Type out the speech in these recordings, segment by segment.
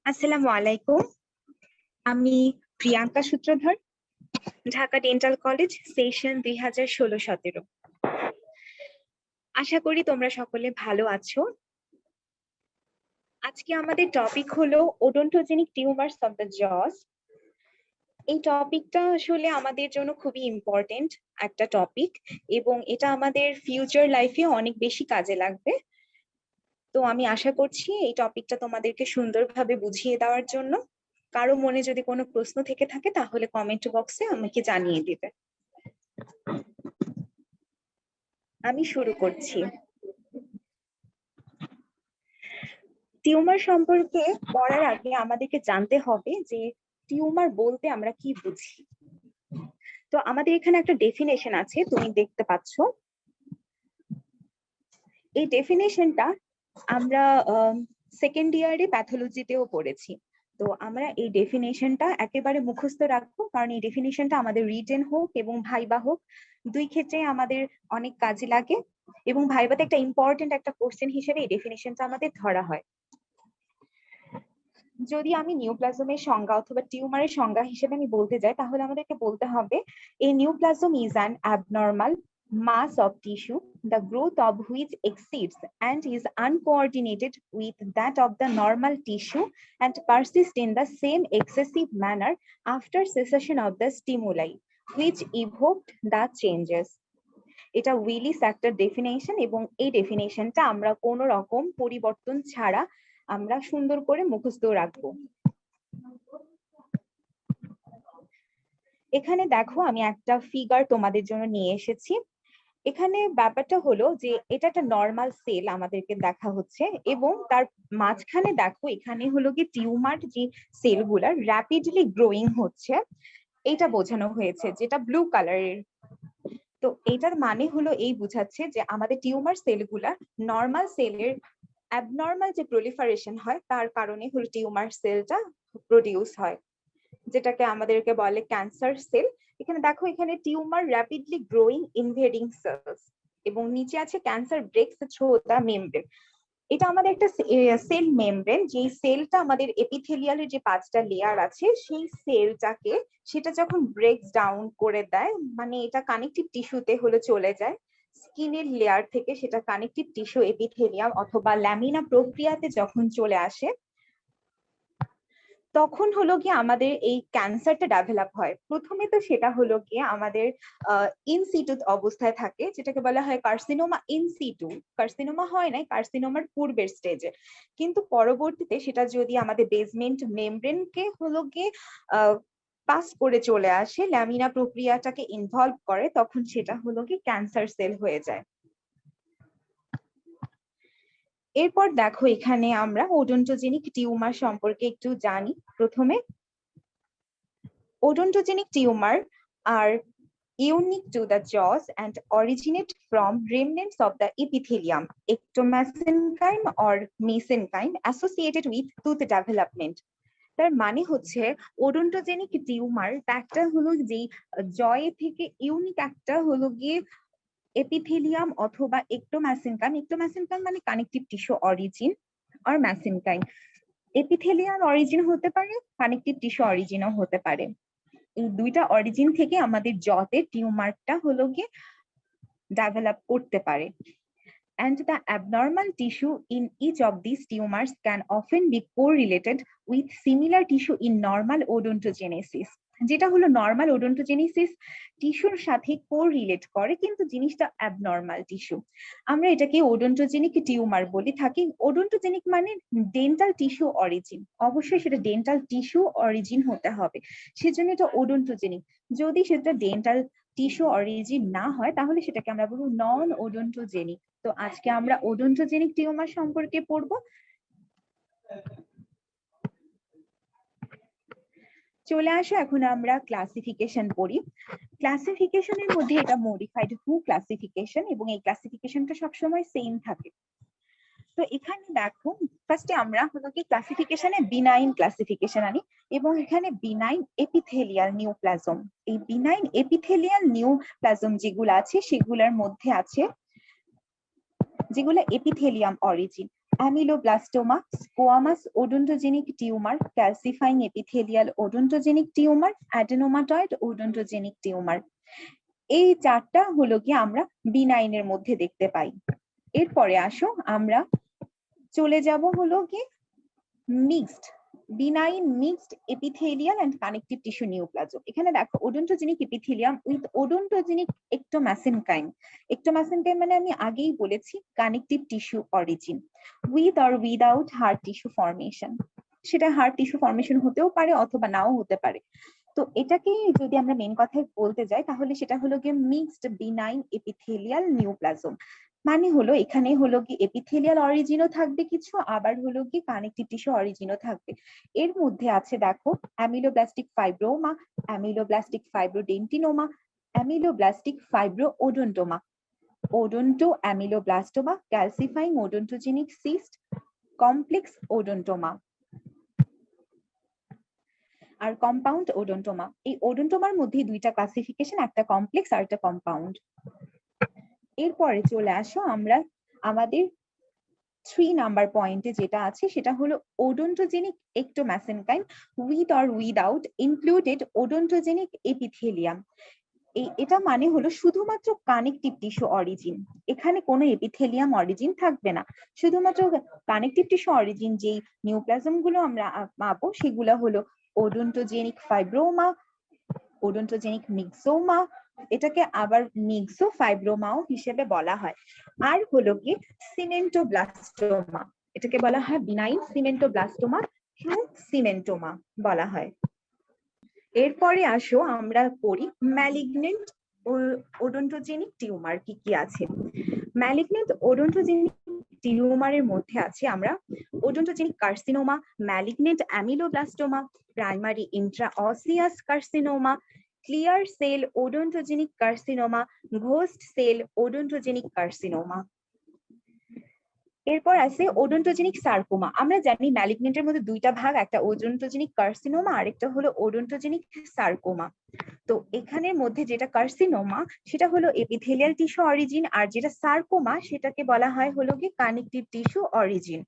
আসসালামু আলাইকুম। আমি প্রিয়াঙ্কা সূত্রধর, ঢাকা ডেন্টাল কলেজ, সেশন 2016-17। আশা করি তোমরা সকলে ভালো আছো। আজকে আমাদের টপিক হলো ওডোন্টোজেনিক টিউমারস অফ দ্য জস। এই টপিকটা আসলে আমাদের জন্য খুবই ইম্পর্টেন্ট একটা টপিক, এবং এটা আমাদের ফিউচার লাইফে অনেক বেশি কাজে লাগবে। তো আমি আশা করছি এই টপিকটা তোমাদেরকে সুন্দরভাবে বুঝিয়ে দেওয়ার জন্য। কারো মনে যদি কোনো প্রশ্ন থেকে থাকে তাহলে কমেন্ট বক্সে আমাকে জানিয়ে দিবে। আমি শুরু করছি। টিউমার সম্পর্কে পড়ার আগে আমাদেরকে জানতে হবে যে টিউমার বলতে আমরা কি বুঝি। তো আমাদের এখানে একটা ডেফিনেশন আছে, তুমি দেখতে পাচ্ছ। এই ডেফিনেশনটা আমরা সেকেন্ড ইয়ারে প্যাথোলজিতেও পড়েছি। তো আমরা এই ডেফিনেশনটা একেবারে মুখস্থ রাখবো, কারণ এই ডেফিনেশনটা আমাদের রিটেন হোক এবং ভাইবা হোক, দুই ক্ষেত্রে আমাদের অনেক কাজে লাগে, এবং ভাইবাতে একটা ইম্পর্টেন্ট একটা কোশ্চেন হিসেবে এই ডেফিনেশনটা আমাদের ধরা হয়। যদি আমি নিউপ্লাজমের সংজ্ঞা অথবা টিউমারের সংজ্ঞা হিসেবে আমি বলতে যাই, তাহলে আমাদেরকে বলতে হবে a neoplasm is an abnormal mass of tissue the growth of which exceeds and is uncoordinated with that of the normal tissue and persists in the same excessive manner after cessation of the stimuli which evoked the changes. এটা Willis একটা definition, এবং এই ডেফিনেশনটা আমরা কোনো রকম পরিবর্তন ছাড়া আমরা সুন্দর করে মুখস্থ রাখবো। এখানে দেখো, আমি একটা ফিগার তোমাদের জন্য নিয়ে এসেছি। এখানে ব্যাপারটা হলো যে এটা একটা নর্মাল সেল আমাদেরকে দেখা হচ্ছে, এবং তার মাঝখানে দেখো এখানে হলো কি টিউমার যে সেলগুলা র্যাপিডলি গ্রোয়িং হচ্ছে, এটা বোঝানো হয়েছে, যেটা ব্লু কালারের। তো এটার মানে হলো এই বোঝাচ্ছে যে আমাদের টিউমার সেলগুলা নর্মাল সেলের অ্যাবনর্মাল যে প্রলিফারেশন হয় তার কারণে হলো টিউমার সেলটা প্রডিউস হয়, যেটাকে আমাদেরকে বলে ক্যান্সার সেল। এখানে দেখো, এখানে tumour rapidly growing invading cells, এবং নিচে আছে cancer breaks through the membrane. এটা আমাদের একটা সেল মেমব্রেন, যে সেলটা আমাদের এপিথেলিয়ালের যে 5টা লেয়ার আছে সেই সেলটাকে সেটা যখন ব্রেকস ডাউন করে দেয়, মানে এটা কানেকটিভ টিস্যুতে হলে চলে যায়, স্কিনের লেয়ার থেকে সেটা কানেকটিভ টিস্যু এপিথেলিয়াম অথবা ল্যামিনা প্রক্রিয়াতে যখন চলে আসে, তখন হলো কি আমাদের এই ক্যান্সারটা ডেভেলপ হয়। প্রথমে তো সেটা হলো কি আমাদের ইনসিটু অবস্থায় থাকে, যেটাকে বলা হয় কার্সিনোমা ইনসিটু। কার্সিনোমা হয় না, কার্সিনোমার পূর্বের স্টেজে, কিন্তু পরবর্তীতে সেটা যদি আমাদের বেসমেন্ট মেমব্রেনকে হলো গিয়ে পাস করে চলে আসে, ল্যামিনা প্রক্রিয়াটাকে ইনভলভ করে, তখন সেটা হলো কি ক্যান্সার সেল হয়ে যায়। এরপর দেখো, এখানে আমরা ওডোন্টোজেনিক টিউমার সম্পর্কে একটু জানি। প্রথমে, odontogenic tumor are unique to the jaws and originate from remnants of the epithelium, ectomesenchyme or mesenchyme associated with tooth development. তার মানে হচ্ছে ওডোন্টোজেনিক টিউমার একটা হলো যে জয় থেকে ইউনিক একটা হলো গিয়ে এপিথেলিয়াম অথবা একটোমেসেনকাইম। একটোমেসেনকাইম মানে কানেকটিভ টিস্যু অরিজিন, আর মেসেনকাইম এপিথেলিয়াম অরিজিন হতে পারে, কানেকটিভ টিস্যু অরিজিনও হতে পারে। এই দুইটা অরিজিন থেকে আমাদের জতে টিউমারটা হলো গিয়ে ডেভেলপ করতে পারে। And the abnormal tissue in each of these tumors can often be correlated with similar tissue in normal odontogenesis. যেটা হলো নর্মাল ওডোন্টোজেনেসিস টিস্যুর সাথে কোরিলেট করে, কিন্তু জিনিসটা অ্যাবনর্মাল টিস্যু। আমরা এটাকে ওডোন্টোজেনিক টিউমার বলি থাকি। ওডোন্টোজেনিক মানে ডেন্টাল টিস্যু অরিজিন, অবশ্যই সেটা ডেন্টাল টিস্যু অরিজিন হতে হবে, সেজন্য এটা ওডোন্টোজেনিক। যদি সেটা ডেন্টাল টিস্যু অরিজিন না হয় তাহলে সেটাকে আমরা বলবো নন ওডোন্টোজেনিক। তো আজকে আমরা ওডোন্টোজেনিক টিউমার সম্পর্কে পড়বো। চলে আসো, এখন আমরা ক্লাসিফিকেশন পড়ি। ক্লাসিফিকেশনের মধ্যে এটা মডিফাইড হু ক্লাসিফিকেশন, এবং এই ক্লাসিফিকেশনটা সবসময় সেম থাকে। তো এখানে দেখো, ফার্স্টে আমরা হলো কি ক্লাসিফিকেশনে বিনাইন ক্লাসিফিকেশন আনি, এবং এখানে বিনাইন এপিথেলিয়াল নিউপ্লাজম। এই বিনাইন এপিথেলিয়াল নিউপ্লাজম যেগুলো আছে সেগুলোর মধ্যে আছে যেগুলো epithelium origin, ameloblastoma, squamous odontogenic tumour, calcifying epithelial odontogenic tumour, adenomatoid odontogenic tumour. এই চারটা হলো কি আমরা বিনাইনের মধ্যে দেখতে পাই। এরপরে আসো আমরা চলে যাব হলো কি mixed, benign mixed epithelial and connective tissue neoplasm। এখানে দেখো ওডোন্টোজেনিক এপিথেলিয়াম উইথ ওডোন্টোজেনিক ectomesenchyme। ectomesenchyme মানে আমি আগেই বলেছি connective tissue origin, with or without heart tissue formation. সেটা হার্ট টিস্যু ফর্মেশন হতেও পারে অথবা নাও হতে পারে। তো এটাকে যদি আমরা মেন কথায় বলতে যাই তাহলে সেটা হলো গিয়ে মিক্সড বিনাইন এপিথেলিয়াল নিউপ্লাজম। মানে হলো এখানে হলো কি এপিথেলিয়াল অরিজিনও থাকবে কিছু, আবার হলো কি কানেকটিভ টিস্যু অরিজিনও থাকবে। এর মধ্যে আছে দেখো অ্যামিলোব্লাস্টিক ফাইব্রোমা, অ্যামিলোব্লাস্টিক ফাইব্রোডেন্টিনোমা, অ্যামিলোব্লাস্টিক ফাইব্রো ওডোন্টোমা, ওডোন্টো অ্যামিলোব্লাস্টোমা, ক্যালসিফাইং ওডোন্টোজেনিক সিস্ট, কমপ্লেক্স ওডোন্টোমা আর কম্পাউন্ড ওডোন্টোমা। এই ওডোন্টোমার মধ্যে দুইটা ক্লাসিফিকেশন, একটা কমপ্লেক্স আর একটা কম্পাউন্ড। এরপরে চলে আসো আমরা আমাদের 3 নাম্বার পয়েন্টে যেটা আছে সেটা হলো odontogenic ectomesenchyme with or without included odontogenic epithelium. এটা মানে হলো শুধুমাত্র কানেকটিভ টিস্যু অরিজিন, এখানে কোনো এপিথেলিয়াম অরিজিন থাকবে না, শুধুমাত্র কানেকটিভ টিস্যু অরিজিন যেই নিউপ্লাজম গুলো আমরা পাবো সেগুলো হলো ওডোন্টোজেনিক ফাইব্রোমা, ওডোন্টোজেনিক মিক্সোমা, এটাকে আবার মিক্সোফাইব্রোমাও হিসেবে বলা হয়, আর হলো কি সিমেন্টোব্লাস্টোমা, এটাকে বলা হয় বিনাইন সিমেন্টোব্লাস্টোমা, সিমেন্টোমা বলা হয়। এরপরে আসো আমরা পড়ি ম্যালিগনেন্ট ওডোন্টোজেনিক টিউমার কি কি আছে। ম্যালিগনেন্ট ওডোন্টোজেনিক টিউমারের মধ্যে আছে আমরা odontogenic carcinoma, malignant ameloblastoma, primary intraosseous carcinoma, clear cell odontogenic carcinoma, ghost cell odontogenic carcinoma. এরপর আছে ওডোন্টোজেনিক সার্কোমা। আমরা জানি ম্যালিগনেন্টের মধ্যে দুইটা ভাগ, একটা ওডোন্টোজেনিক কার্সিনোমা আর একটা হলো ওডোন্টোজেনিক সার্কোমা। তো এখানের মধ্যে যেটা কার্সিনোমা সেটা হলো এপিথেলিয়াল টিস্যু অরিজিন, আর যেটা সার্কোমা সেটাকে বলা হয় হলো কি কানেকটিভ টিস্যু অরিজিন।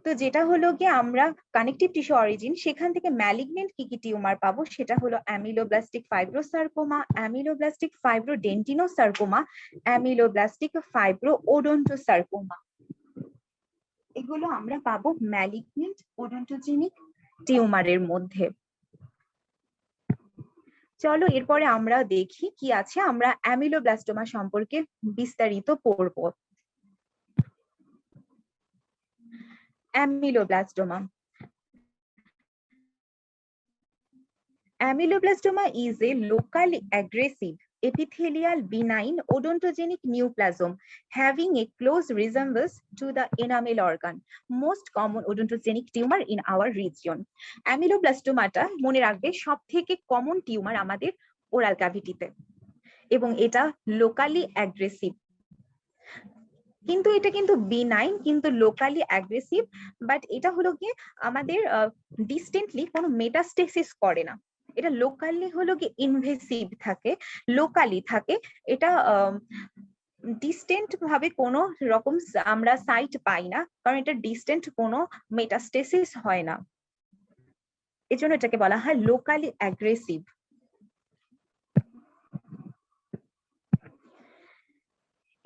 তো যেটা হলো কি আমরা কানেকটিভ টিস্যু অরিজিন সেখান থেকে ম্যালিগনেন্ট কি কি টিউমার পাবো সেটা হলো অ্যামিলোব্লাস্টিক ফাইব্রোসার্কোমা, অ্যামিলোব্লাস্টিক ফাইব্রোডেন্টিনোসার্কোমা, অ্যামিলোব্লাস্টিক ফাইব্রো ওডোন্টোসার্কোমা। এগুলো আমরা পাবো ম্যালিগনেন্ট ওডোন্টোজেনিক টিউমারের মধ্যে। চলো এরপরে আমরা দেখি কি আছে, আমরা অ্যামিলোব্লাস্টোমা সম্পর্কে বিস্তারিত পড়ব। অ্যামিলোব্লাস্টোমা। Ameloblastoma is a locally aggressive epithelial benign odontogenic neoplasm having a close resemblance to the enamel organ, most common odontogenic tumor in our region. Ameloblastoma মনে রাখবে সবথেকে কমন টিউমার আমাদের ওরাল ক্যাভিটিতে, এবং এটা লোকালি অ্যাগ্রেসিভ, কিন্তু এটা কিন্তু বিনাইন কিন্তু লোকালি অ্যাগ্রেসিভ, বাট এটা হলো কি আমাদের ডিস্টেন্টলি কোনো মেটাস্টেসিস করে না, এটা লোকালি হলো কি ইনভেসিভ থাকে, লোকালি থাকে, এটা ডিস্টেন্ট ভাবে কোনো রকম আমরা সাইট পাই না, কারণ এটা ডিস্টেন্ট কোনো মেটাস্টেসিস হয় না, এজন্য এটাকে বলা হয় লোকালি অ্যাগ্রেসিভ।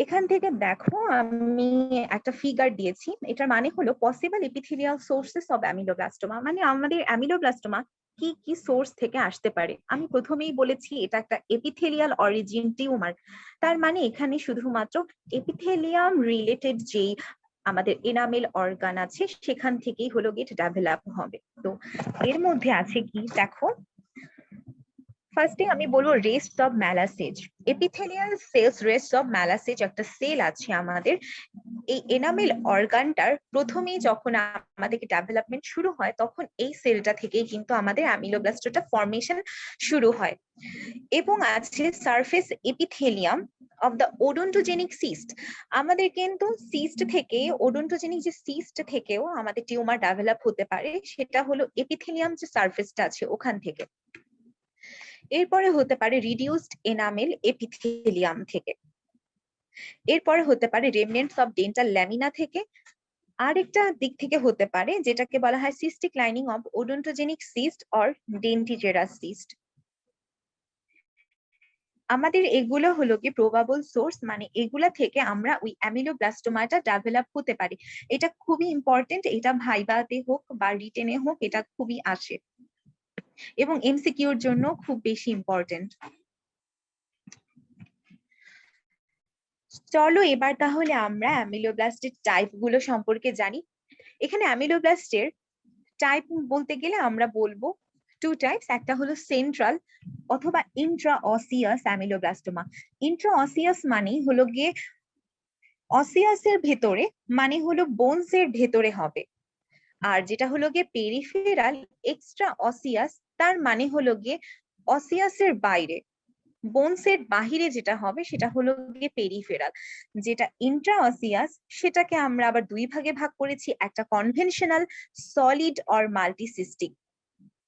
এখান থেকে দেখো আমি একটা ফিগার দিয়েছি, এটার মানে হলো পসিবল এপিথেলিয়াল সোর্সেস অফ অ্যামিলোব্লাস্টোমা, মানে আমাদের অ্যামিলোব্লাস্টোমা কি কি সোর্স থেকে আসতে পারে। আমি প্রথমেই বলেছি এটা একটা এপিথেলিয়াল অরিজিন টিউমার, তার মানে এখানে শুধুমাত্র এপিথেলিয়াম রিলেটেড যেই আমাদের এনামেল অর্গান আছে সেখান থেকেই হলো গিয়ে ডেভেলপ হবে। তো এর মধ্যে আছে কি দেখো, ফার্স্টে আমি বলবো rest of Malassez, epithelial cells rest of Malassez একটা সেল আছে আমাদের এই এনামেল অর্গানটার, প্রথমেই যখন আমাদেরকে ডেভেলপমেন্ট শুরু হয় তখন এই সেলটা থেকেই কিন্তু আমাদের অ্যামিলোব্লাস্টোটা ফর্মেশন শুরু হয়। এবং আছে surface epithelium of the odontogenic cyst, আমাদের কিন্তু সিস্ট থেকে ওডোন্টোজেনিক যে সিস্ট থেকেও আমাদের টিউমার ডেভেলপ হতে পারে, সেটা হলো এপিথেলিয়াম যে সারফেসটা আছে ওখান থেকে। এরপরে হতে পারে রিডিউসড এনামেল এপিথেলিয়াম থেকে, এরপরে হতে পারে রেমনেন্টস অফ ডেন্টাল ল্যামিনা থেকে, আরেকটা দিক থেকে হতে পারে যেটাকে বলা হয় cystic lining of odontogenic cyst or dentigerous cyst. আমাদের এগুলো হলো কি প্রবাবল সোর্স, মানে এগুলা থেকে আমরা ওই অ্যামিলোব্লাস্টোমাটা ডেভেলপ হতে পারি। এটা খুবই ইম্পর্টেন্ট, এটা ভাইভাতে হোক বা রিটেনে হোক এটা খুবই আসে এবং এমসিকিউর জন্য খুব বেশি ইম্পর্টেন্ট। চলো এবার তাহলে আমরা অ্যামিলোব্লাস্টের টাইপ গুলো সম্পর্কে জানি। এখানে অ্যামিলোব্লাস্টের টাইপ বলতে গেলে আমরা বলবো টু টাইপস, একটা হলো সেন্ট্রাল অথবা ইন্ট্রাঅসিয়াস অ্যামিলোব্লাস্টোমা। ইন্ট্রাঅসিয়াস মানে হলো গিয়ে অসিয়াসের ভেতরে, মানে হলো বোনস এর ভেতরে হবে। আর যেটা হলো গিয়ে পেরিফেরাল এক্সট্রা অসিয়াস, তার মানে হলো গিয়ে অসিয়াসের বাইরে, বোনসের বাহিরে যেটা হবে সেটা হলো গিয়ে পেরিফেরাল। যেটা ইন্ট্রাঅসিয়াস সেটাকে আমরা আবার দুই ভাগে ভাগ করেছি, একটা কনভেনশনাল সলিড অর মাল্টিসিস্টিক,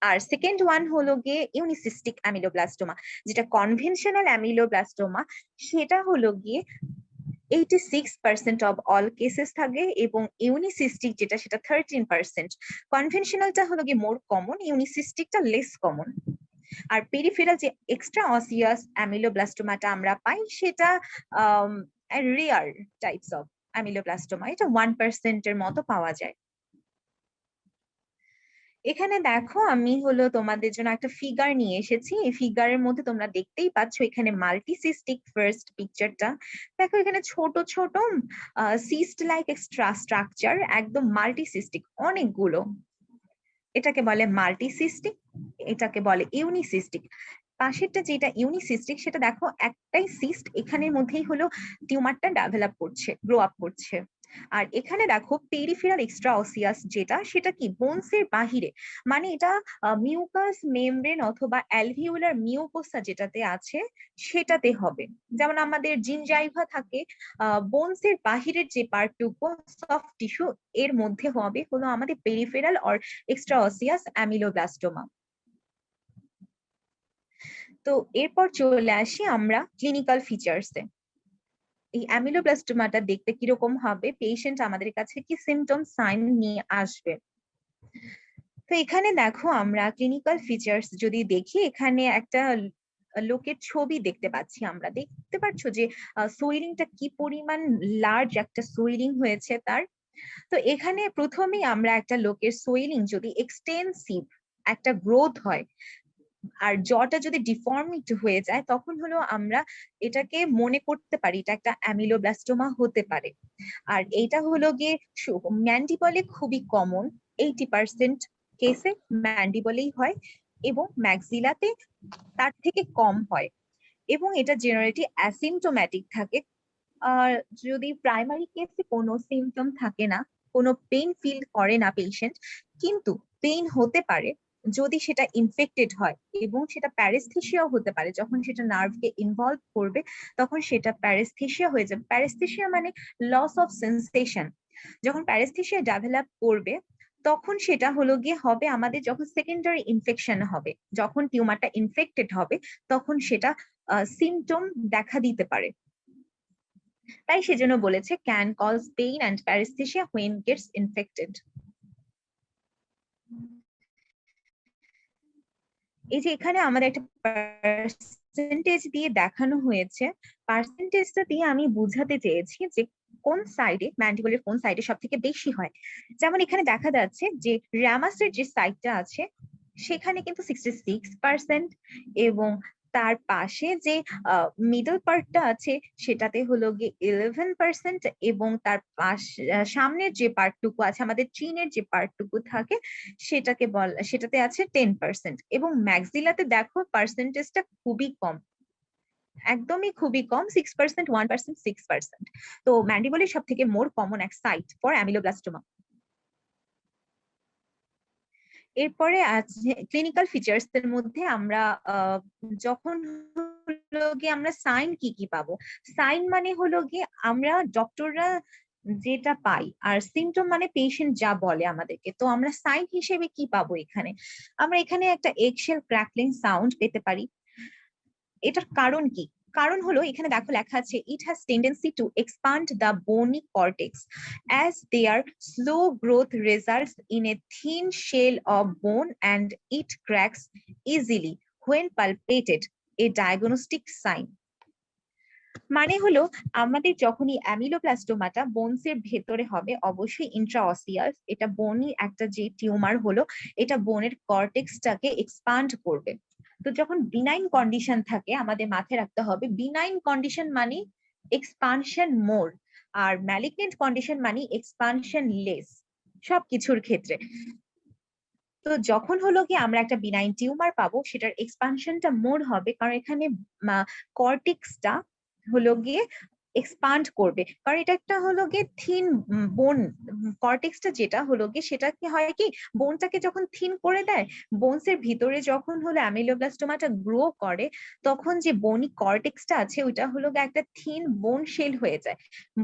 আর সেকেন্ড ওয়ান হলো গিয়ে ইউনিসিস্টিক অ্যামিলোব্লাস্টোমা। যেটা কনভেনশনাল অ্যামিলোব্লাস্টোমা সেটা হলো গিয়ে 86% অফ অল কেসেস থাকে এবং ইউনিসিস্টিক যেটা সেটা 13%। কনভেনশনালটা হলো গিয়ে মোর কমন, ইউনিসিস্টিকটা লেস কমন। আর পেরিফেরাল যে এক্সট্রা অসিয়াস অ্যামিলোব্লাস্টোমাটা আমরা পাই সেটা রেয়ার টাইপস অফ অ্যামিলোব্লাস্টোমা, এটা 1% এর মতো পাওয়া যায়। এখানে দেখো আমি হলো তোমাদের জন্য একটা ফিগার নিয়ে এসেছি। এই ফিগারের মধ্যে তোমরা দেখতেই পাচ্ছ এখানে মাল্টিসিস্টিক ফার্স্ট পিকচারটা দেখো, এখানে ছোট ছোট সিস্ট লাইক স্ট্রাকচার, একদম মাল্টিসিস্টিক অনেকগুলো, এটাকে বলে মাল্টিসিস্টিক, এটাকে বলে ইউনিসিস্টিক। পাশেরটা যেটা ইউনিসিস্টিক সেটা দেখো একটাই সিস্ট, এখানের মধ্যেই হলো টিউমারটা ডেভেলপ করছে, গ্রো আপ করছে। আর এখানে দেখো পেরিফেরাল এক্সট্রা অসিয়াস যেটা, সেটা কি বোনসের বাহিরে, মানে এটা মিউকাস মেমব্রেন অথবা অ্যালভিউলার মিউকোসা যেটাতে আছে সেটাতে হবে। যেমন আমাদের জিনজাইভা থাকে, বোনসের বাহিরের যে পার্টটুকু সফট টিস্যু, এর মধ্যে হবে হলো আমাদের পেরিফেরাল অর এক্সট্রা অসিয়াস অ্যামিলোব্লাস্টোমা। তো এরপর চলে আসি আমরা ক্লিনিক্যাল ফিচার্সে। এই অ্যামিলোব্লাস্টোমাটা দেখতে কিরকম হবে, পেশেন্ট আমাদের কাছে কি সিমটম সাইন নিয়ে আসবে। তো এখানে দেখো আমরা ক্লিনিক্যাল ফিচার্স যদি দেখি, এখানে একটা লোকের ছবি দেখতে পাচ্ছি, আমরা দেখতে পাচ্ছ যে সোয়েলিংটা কি পরিমাণ লার্জ একটা সোয়েলিং হয়েছে তার। তো এখানে প্রথমেই আমরা একটা লোকের সোয়েলিং যদি এক্সটেন্সিভ একটা গ্রোথ হয় আর জটা যদি ডিফর্মিড হয়ে যায়, তখন হলো আমরা এটাকে মনে করতে পারি এটা একটা অ্যামিলোব্লাস্টোমা হতে পারে। আর এইটা হলো গিয়ে ম্যান্ডিবলে খুবই কমন, 80% কেসে ম্যান্ডিবলেই হয় এবং ম্যাক্সিলাতে তার থেকে কম হয়, এবং এটা জেনারেলি অ্যাসিমটোম্যাটিক থাকে। আর যদি প্রাইমারি কেসে কোনো সিমটম থাকে না, কোনো পেইন ফিল করে না পেশেন্ট, কিন্তু পেইন হতে পারে যদি সেটা ইনফেক্টেড হয়, এবং সেটা প্যারেস্থেসিয়াও হতে পারে। যখন সেটা নার্ভকে ইনভলভ করবে তখন সেটা প্যারেস্থেসিয়া হয়ে যাবে। প্যারেস্থেসিয়া মানে লস অফ সেন্সেশন। যখন প্যারেস্থেসিয়া ডেভেলপ করবে তখন সেটা হলো গিয়ে হবে আমাদের যখন সেকেন্ডারি ইনফেকশন হবে, যখন টিউমারটা ইনফেক্টেড হবে তখন সেটা সিমটম দেখা দিতে পারে। তাই সেজন্য বলেছে can cause pain and paraesthesia when gets infected. এই যে এখানে আমাদের একটা পার্সেন্টেজ দিয়ে দেখানো হয়েছে, পার্সেন্টেজটা দিয়ে আমি বুঝাতে চেয়েছি যে কোন সাইডে ম্যান্ডিবলের কোন সাইডে সব থেকে বেশি হয়। যেমন এখানে দেখা যাচ্ছে যে রামাসের যে সাইডটা আছে সেখানে কিন্তু 66%, এবং তার পাশে যে মিডল পার্টটা আছে সেটাতে হলো গিয়ে 11%, এবং তার সামনের যে পার্টটুকু আছে আমাদের চিনের যে পার্টটুকু থাকে সেটাতে আছে 10%, এবং ম্যাক্সিলাতে দেখো পার্সেন্টেজটা খুবই কম, একদমই খুবই কম, 6%, 1%, 6%। তো ম্যান্ডিবলের সব থেকে মোর কমন এক সাইট ফর অ্যামিলোব্লাস্টোমা। এরপরে আছে ক্লিনিক্যাল ফিচার্স এর মধ্যে আমরা যখন হলো গিয়ে আমরা সাইন কি কি পাবো। সাইন মানে হলো গিয়ে আমরা ডক্টররা যেটা পাই, আর সিমটম মানে পেশেন্ট যা বলে আমাদেরকে। তো আমরা সাইন হিসেবে কি পাবো এখানে, আমরা এখানে একটা এগশেল ক্র্যাকলিং সাউন্ড পেতে পারি। এটার কারণ কি, কারণ হলো এখানে দেখো লেখা আছে it has tendency to expand the bony cortex as their slow growth results in a thin shell of bone and it cracks easily when palpated, a diagnostic sign. মানে হলো আমাদের যখনই অ্যামিলোব্লাস্টোমাটা বোনস এর ভেতরে হবে অবশ্যই ইন্ট্রাঅসিয়াস, এটা বোনই একটা যে টিউমার হলো এটা বোনের কর্টেক্সটাকে এক্সপান্ড করবে। তো যখন বিনাইন কন্ডিশন থাকে আমাদের মাথায় রাখতে হবে বিনাইন কন্ডিশন মানে এক্সপানশন মোর, আর ম্যালিগনেন্ট কন্ডিশন মানে এক্সপানশন লেস সবকিছুর ক্ষেত্রে। তো যখন হলো কি আমরা একটা বিনাইন টিউমার পাবো সেটার এক্সপানশনটা মোর হবে, কারণ এখানে কর্টেক্সটা হলো গিয়ে এক্সপান্ড করবে, কারণ এটা একটা হলো গিয়ে থিন বোন। কর্টেক্সটা যেটা হলো গিয়ে সেটা কি হয় কি বোনটাকে যখন থিন করে দেয়, বোনস এর ভিতরে যখন হলো অ্যামিলোব্লাস্টোমাটা গ্রো করে তখন যে বোনি কর্টেক্সটা আছে ওইটা হলো গিয়ে একটা থিন বোন শেল হয়ে যায়।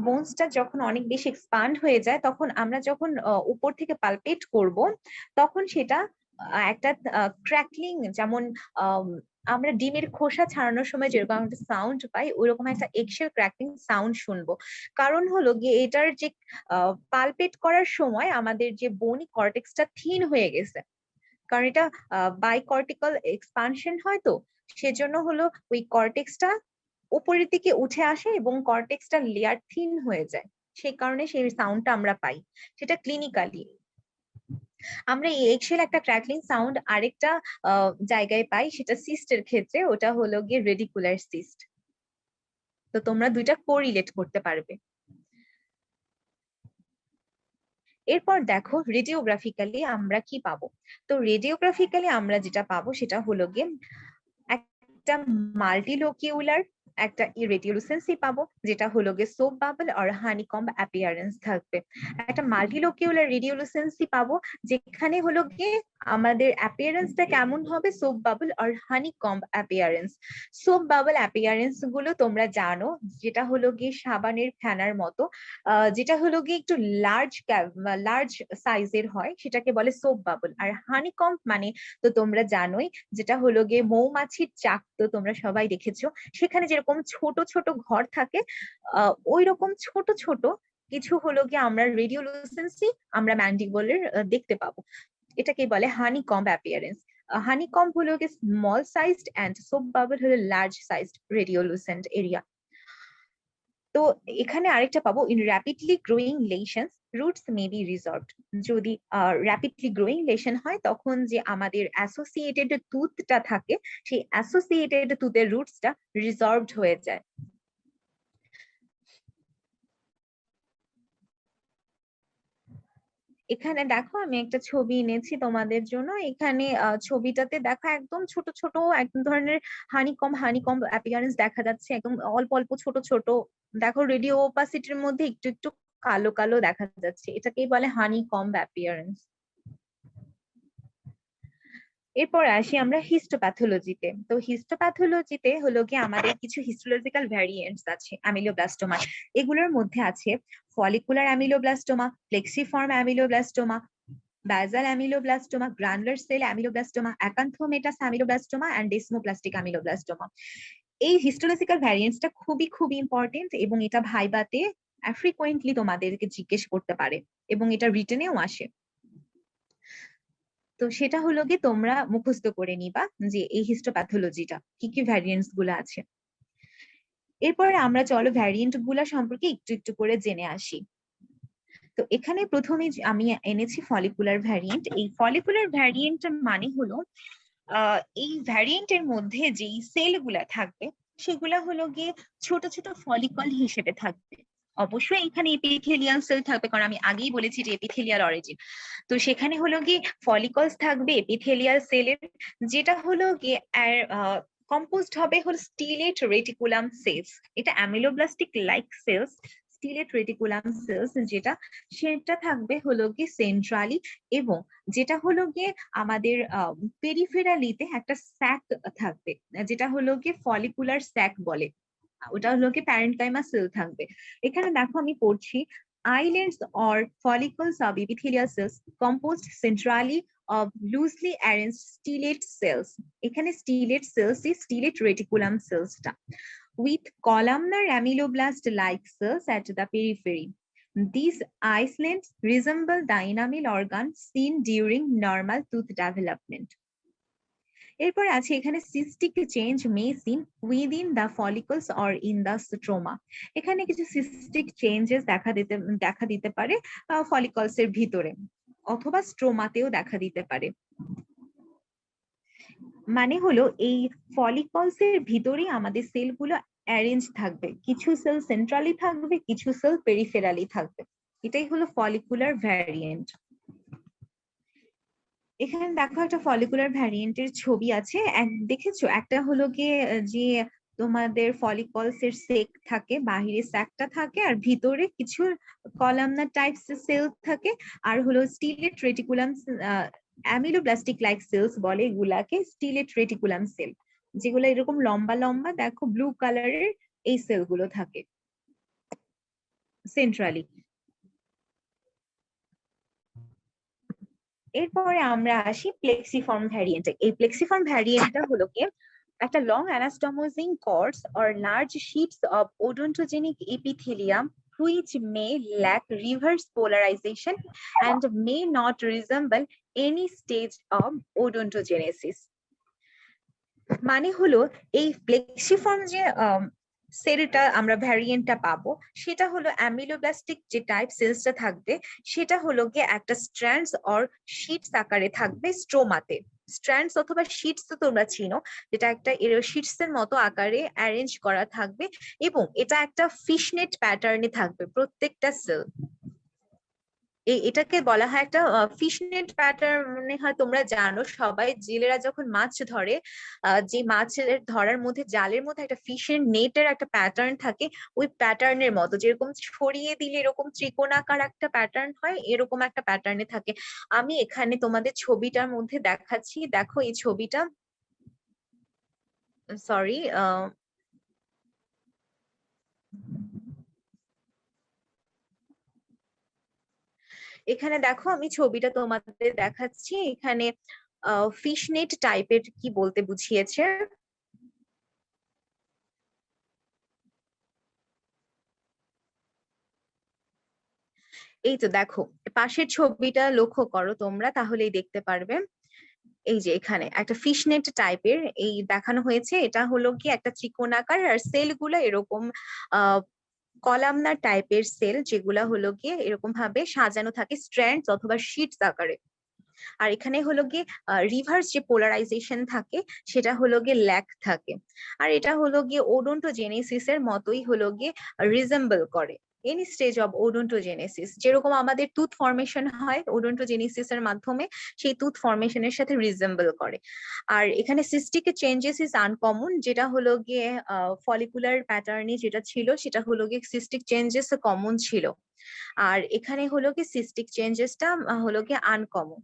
বোনসটা যখন অনেক বেশি এক্সপান্ড হয়ে যায় তখন আমরা যখন উপর থেকে পালপেট করব তখন সেটা একটা ক্র্যাকলিং, যেমন আমরা ডিমের খোসা ছাড়ানোর সময় যেরকম একটা সাউন্ড পাই ওইরকম একটা এক্সেল ক্র্যাকিং সাউন্ড শুনবো। কারণ হলো গিয়ে এটার যে পালপেট করার সময় আমাদের যে বোনি কর্টেক্সটা থিন হয়ে গেছে, কারণ এটা বাইকর্টিক্যাল এক্সপানশন হয়, তো সেজন্য হলো ওই কর্টেক্সটা উপরের দিকে উঠে আসে এবং কর্টেক্সটা লেয়ার থিন হয়ে যায়, সেই কারণে সেই সাউন্ডটা আমরা পাই। সেটা ক্লিনিক্যালি আমরা এই এক্সেল একটা ক্র্যাকলিং সাউন্ড আরেকটা জায়গায় পাই, সেটা সিস্টের ক্ষেত্রে, ওটা হলো গিয়ে রেডিকুলার সিস্ট। তো তোমরা দুইটা কোরিলেট করতে পারবে। এরপর দেখো রেডিওগ্রাফিক্যালি আমরা কি পাবো। তো রেডিওগ্রাফিক্যালি আমরা যেটা পাবো সেটা হলো গিয়ে একটা মাল্টিলোকিউলার একটা ইরেডিওলুসেন্সি পাবো, যেটা হলো গিয়ে সোপ বাবল আর হানিকম্ব অ্যাপিয়ারেন্স থাকবে। একটা মাল্টিলোকিউলার রেডিওলুসেন্সি পাবো যেখানে হলো গিয়ে আমাদের অ্যাপিয়ারেন্সটা কেমন হবে, সোপ বাবল আর honeycomb appearance. Soap bubble appearance গুলো তোমরা জানো, যেটা হলো গিয়ে সাবানের ফেনার মতো, যেটা হলো গিয়ে একটু লার্জ সাইজের হয় সেটাকে বলে সোপ বাবল। আর হানিকম্ব মানে তো তোমরা জানোই, যেটা হলো গিয়ে মৌমাছির চাক, তো তোমরা সবাই দেখেছো সেখানে যেরকম ছোট ছোট ঘর থাকে ওই রকম ছোট ছোট কিছু হলো গিয়ে আমরা রেডিওলুসেন্সি আমরা ম্যান্ডিবলের দেখতে পাবো, এটাকে বলে হানিকম্ব অ্যাপিয়ারেন্স। হানিকম্ব হলো গিয়ে small sized and soap bubble হলো লার্জ সাইজড রেডিওলুসেন্ট এরিয়া। তো এখানে আরেকটা পাবো, in rapidly growing lesions roots may be resolved. যদি র্যাপিডলি গ্রোয়িং লেশন হয় তখন যে আমাদের অ্যাসোসিয়েটেড টুথটা থাকে সেই অ্যাসোসিয়েটেড টুথের রুটসটা রিজলভড হয়ে যায়। এখানে দেখো আমি একটা ছবি এনেছি তোমাদের জন্য, এখানে ছবিটাতে দেখো একদম ছোট ছোট এক ধরনের হানিকম্ব অ্যাপিয়ারেন্স দেখা যাচ্ছে, একদম অল্প অল্প ছোট ছোট। দেখো রেডিও ওপাসিটির মধ্যে একটু একটু কালো কালো দেখা যাচ্ছে, এটাকেই বলে হানিকম্ব অ্যাপিয়ারেন্স। এরপর আসি আমরা হিস্টোপ্যাথোলজিতে। তো হিস্টোপ্যাথোলজিতে হলো কি আমাদের কিছু হিস্টোলজিক্যাল ভ্যারিয়েন্টস আছে অ্যামিলোব্লাস্টোমা। এগুলোর মধ্যে আছে follicular ameloblastoma, plexiform ameloblastoma, basal ameloblastoma, granular cell ameloblastoma, acanthomatous ameloblastoma and desmoplastic ameloblastoma. এই হিস্টোলজিক্যাল ভ্যারিয়েন্টসটা খুবই খুবই ইম্পর্টেন্ট এবং এটা ভাইবাতে ফ্রিকোয়েন্টলি তোমাদেরকে জিজ্ঞেস করতে পারে এবং এটা রিটেনেও আসে। তো সেটা হলো কি তোমরা মুখস্থ করে নিবা যে এই হিস্টোপ্যাথোলজিটা কি কি ভ্যারিয়েন্টস গুলো আছে। এরপরে আমরা চলো ভ্যারিয়েন্ট গুলা সম্পর্কে একটু একটু করে জেনে আসি। তো এখানে প্রথমে আমি এনেছি ফলিকুলার ভ্যারিয়েন্ট। এই ফলিকুলার ভ্যারিয়েন্ট মানে হলো এই ভ্যারিয়েন্টের মধ্যে যেই সেলগুলা থাকবে সেগুলা হলো গিয়ে ছোট ছোট ফলিকল হিসেবে থাকবে। অবশ্যই এখানে এপিথেলিয়াল সেল থাকবে, কারণ আমি আগেই বলেছি যে এপিথেলিয়াল অরিজিন। তো সেখানে হলো গিয়ে ফলিকলস থাকবে এপিথেলিয়াল সেলের, যেটা হলো গিয়ে কম্পোজড হবে হলো স্টিলেট রেটিকুলাম সেলস। এটা ameloblastic like cells, stellate reticulum cells যেটা সেটা থাকবে হলো গিয়ে সেন্ট্রালি, এবং যেটা হলো গিয়ে আমাদের পেরিফেরালিতে একটা স্যাক থাকবে যেটা হলো গিয়ে ফলিকুলার স্যাক বলে, ওটা হলো গিয়ে প্যারেনকাইমা সেল থাকবে। এখানে দেখো আমি পড়ছি, islands or follicles of epithelial cells composed centrally of loosely arranged stellate cells। এখানে stellate cells stellate reticulum cells টা with columnar ameloblast-like cells at the periphery. These islands resemble the enamel organ seen during normal tooth development. এরপর আছে এখানে cystic change may seen within the follicles or in the stroma. এখানে কিছু cystic changes দেখা দিতে পারে follicles এর ভিতরে অথবা স্ট্রোমাতেও দেখা দিতে পারে। মানে হলো এই ফলিকলস এর ভিতরেই আমাদের সেলগুলো অ্যারেঞ্জ থাকবে, কিছু সেল সেন্ট্রালি থাকবে, কিছু সেল পেরিফেরালি থাকবে। এটাই হলো ফলিকুলার ভ্যারিয়েন্ট। এখানে দেখো একটা ফলিকুলার ভ্যারিয়েন্টের ছবি আছে, দেখেছো? একটা হলো গিয়ে যে তোমাদের ফলিকলস এর সেক থাকে, বাহিরে স্যাকটা থাকে আর ভিতরে কিছু কলামনার টাইপস সেল থাকে, আর হলো স্টিলেট রেটিকুলাম অ্যামিলোব্লাস্টিক লাইক সেলস বলে এগুলাকে, স্টিলেট রেটিকুলাম সেল, যেগুলো এরকম লম্বা লম্বা দেখো ব্লু কালারের এই সেলগুলো থাকে সেন্ট্রালি। এরপরে আমরা আসি প্লেক্সিফর্ম ভ্যারিয়েন্টে। এই প্লেক্সিফর্ম ভ্যারিয়েন্টটা হলো কি একটা long anastomosing cords or large sheets of odontogenic epithelium which may lack reverse polarization and may not resemble any stage of odontogenesis. মানে হলো এই প্লেক্সিফর্ম যে সেলটা আমরা ভ্যারিয়েন্টটা পাবো সেটা হলো অ্যামিলোব্লাস্টিক যে টাইপ সেলসটা থাকবে সেটা হলো গিয়ে একটা স্ট্র্যান্ডস অর শিটস আকারে থাকবে স্ট্রোমাতে। স্ট্র্যান্ডস অথবা শিটস তো তোমরা চিনো, যেটা একটা শিটস এর মতো আকারে অ্যারেঞ্জ করা থাকবে এবং এটা একটা ফিশনেট প্যাটার্নে থাকবে প্রত্যেকটা সেল। এটাকে বলা হয় একটা ফিশনেট প্যাটার্ন। মনে হয় তোমরা জানো সবাই, জেলেরা যখন মাছ ধরে, যে মাছের ধরার মধ্যে জালের মধ্যে একটা ফিশের নেটের একটা প্যাটার্ন থাকে, ওই প্যাটার্নের মতো যেরকম ছড়িয়ে দিলে এরকম ত্রিকোণাকার একটা প্যাটার্ন হয়, এরকম একটা প্যাটার্নে থাকে। আমি এখানে তোমাদের ছবিটার মধ্যে দেখাচ্ছি, দেখো এই ছবিটা, সরি এখানে দেখো আমি ছবিটা তোমাদের দেখাচ্ছি। এখানে ফিশনেট টাইপের কি বলতে বুঝিয়েছে, এই তো দেখো পাশের ছবিটা লক্ষ্য করো তোমরা, তাহলেই দেখতে পারবে। এই যে এখানে একটা ফিশনেট টাইপের এই দেখানো হয়েছে, এটা হলো কি একটা ত্রিকোণাকার, আর সেল গুলো এরকম কলামনার টাইপের সেল, যেগুলা হলো গিয়ে এরকম ভাবে সাজানো থাকে স্ট্র্যান্ডস অথবা শিটস আকারে। আর এখানে হলো গিয়ে রিভার্স যে পোলারাইজেশন থাকে সেটা হলো গিয়ে ল্যাক থাকে। আর এটা হলো গিয়ে ওডোন্টোজেনেসিস এর মতোই হলো গিয়ে রিজেম্বল করে এনি স্টেজ অফ ওডোন্টোজেনেসিস। যেরকম আমাদের টুথ ফর্মেশন হয় ওডোন্টোজেনেসিস এর মাধ্যমে, সেই টুথ ফর্মেশনের সাথে রিজেম্বল করে। আর এখানে সিস্টিক চেঞ্জেস ইজ আনকমন, যেটা হলো গিয়ে ফলিকুলার প্যাটার্নে যেটা ছিল সেটা হলো গিয়ে সিস্টিক চেঞ্জেস কমন ছিল, আর এখানে হলো কি সিস্টিক চেঞ্জেসটা হলো কি আনকমন।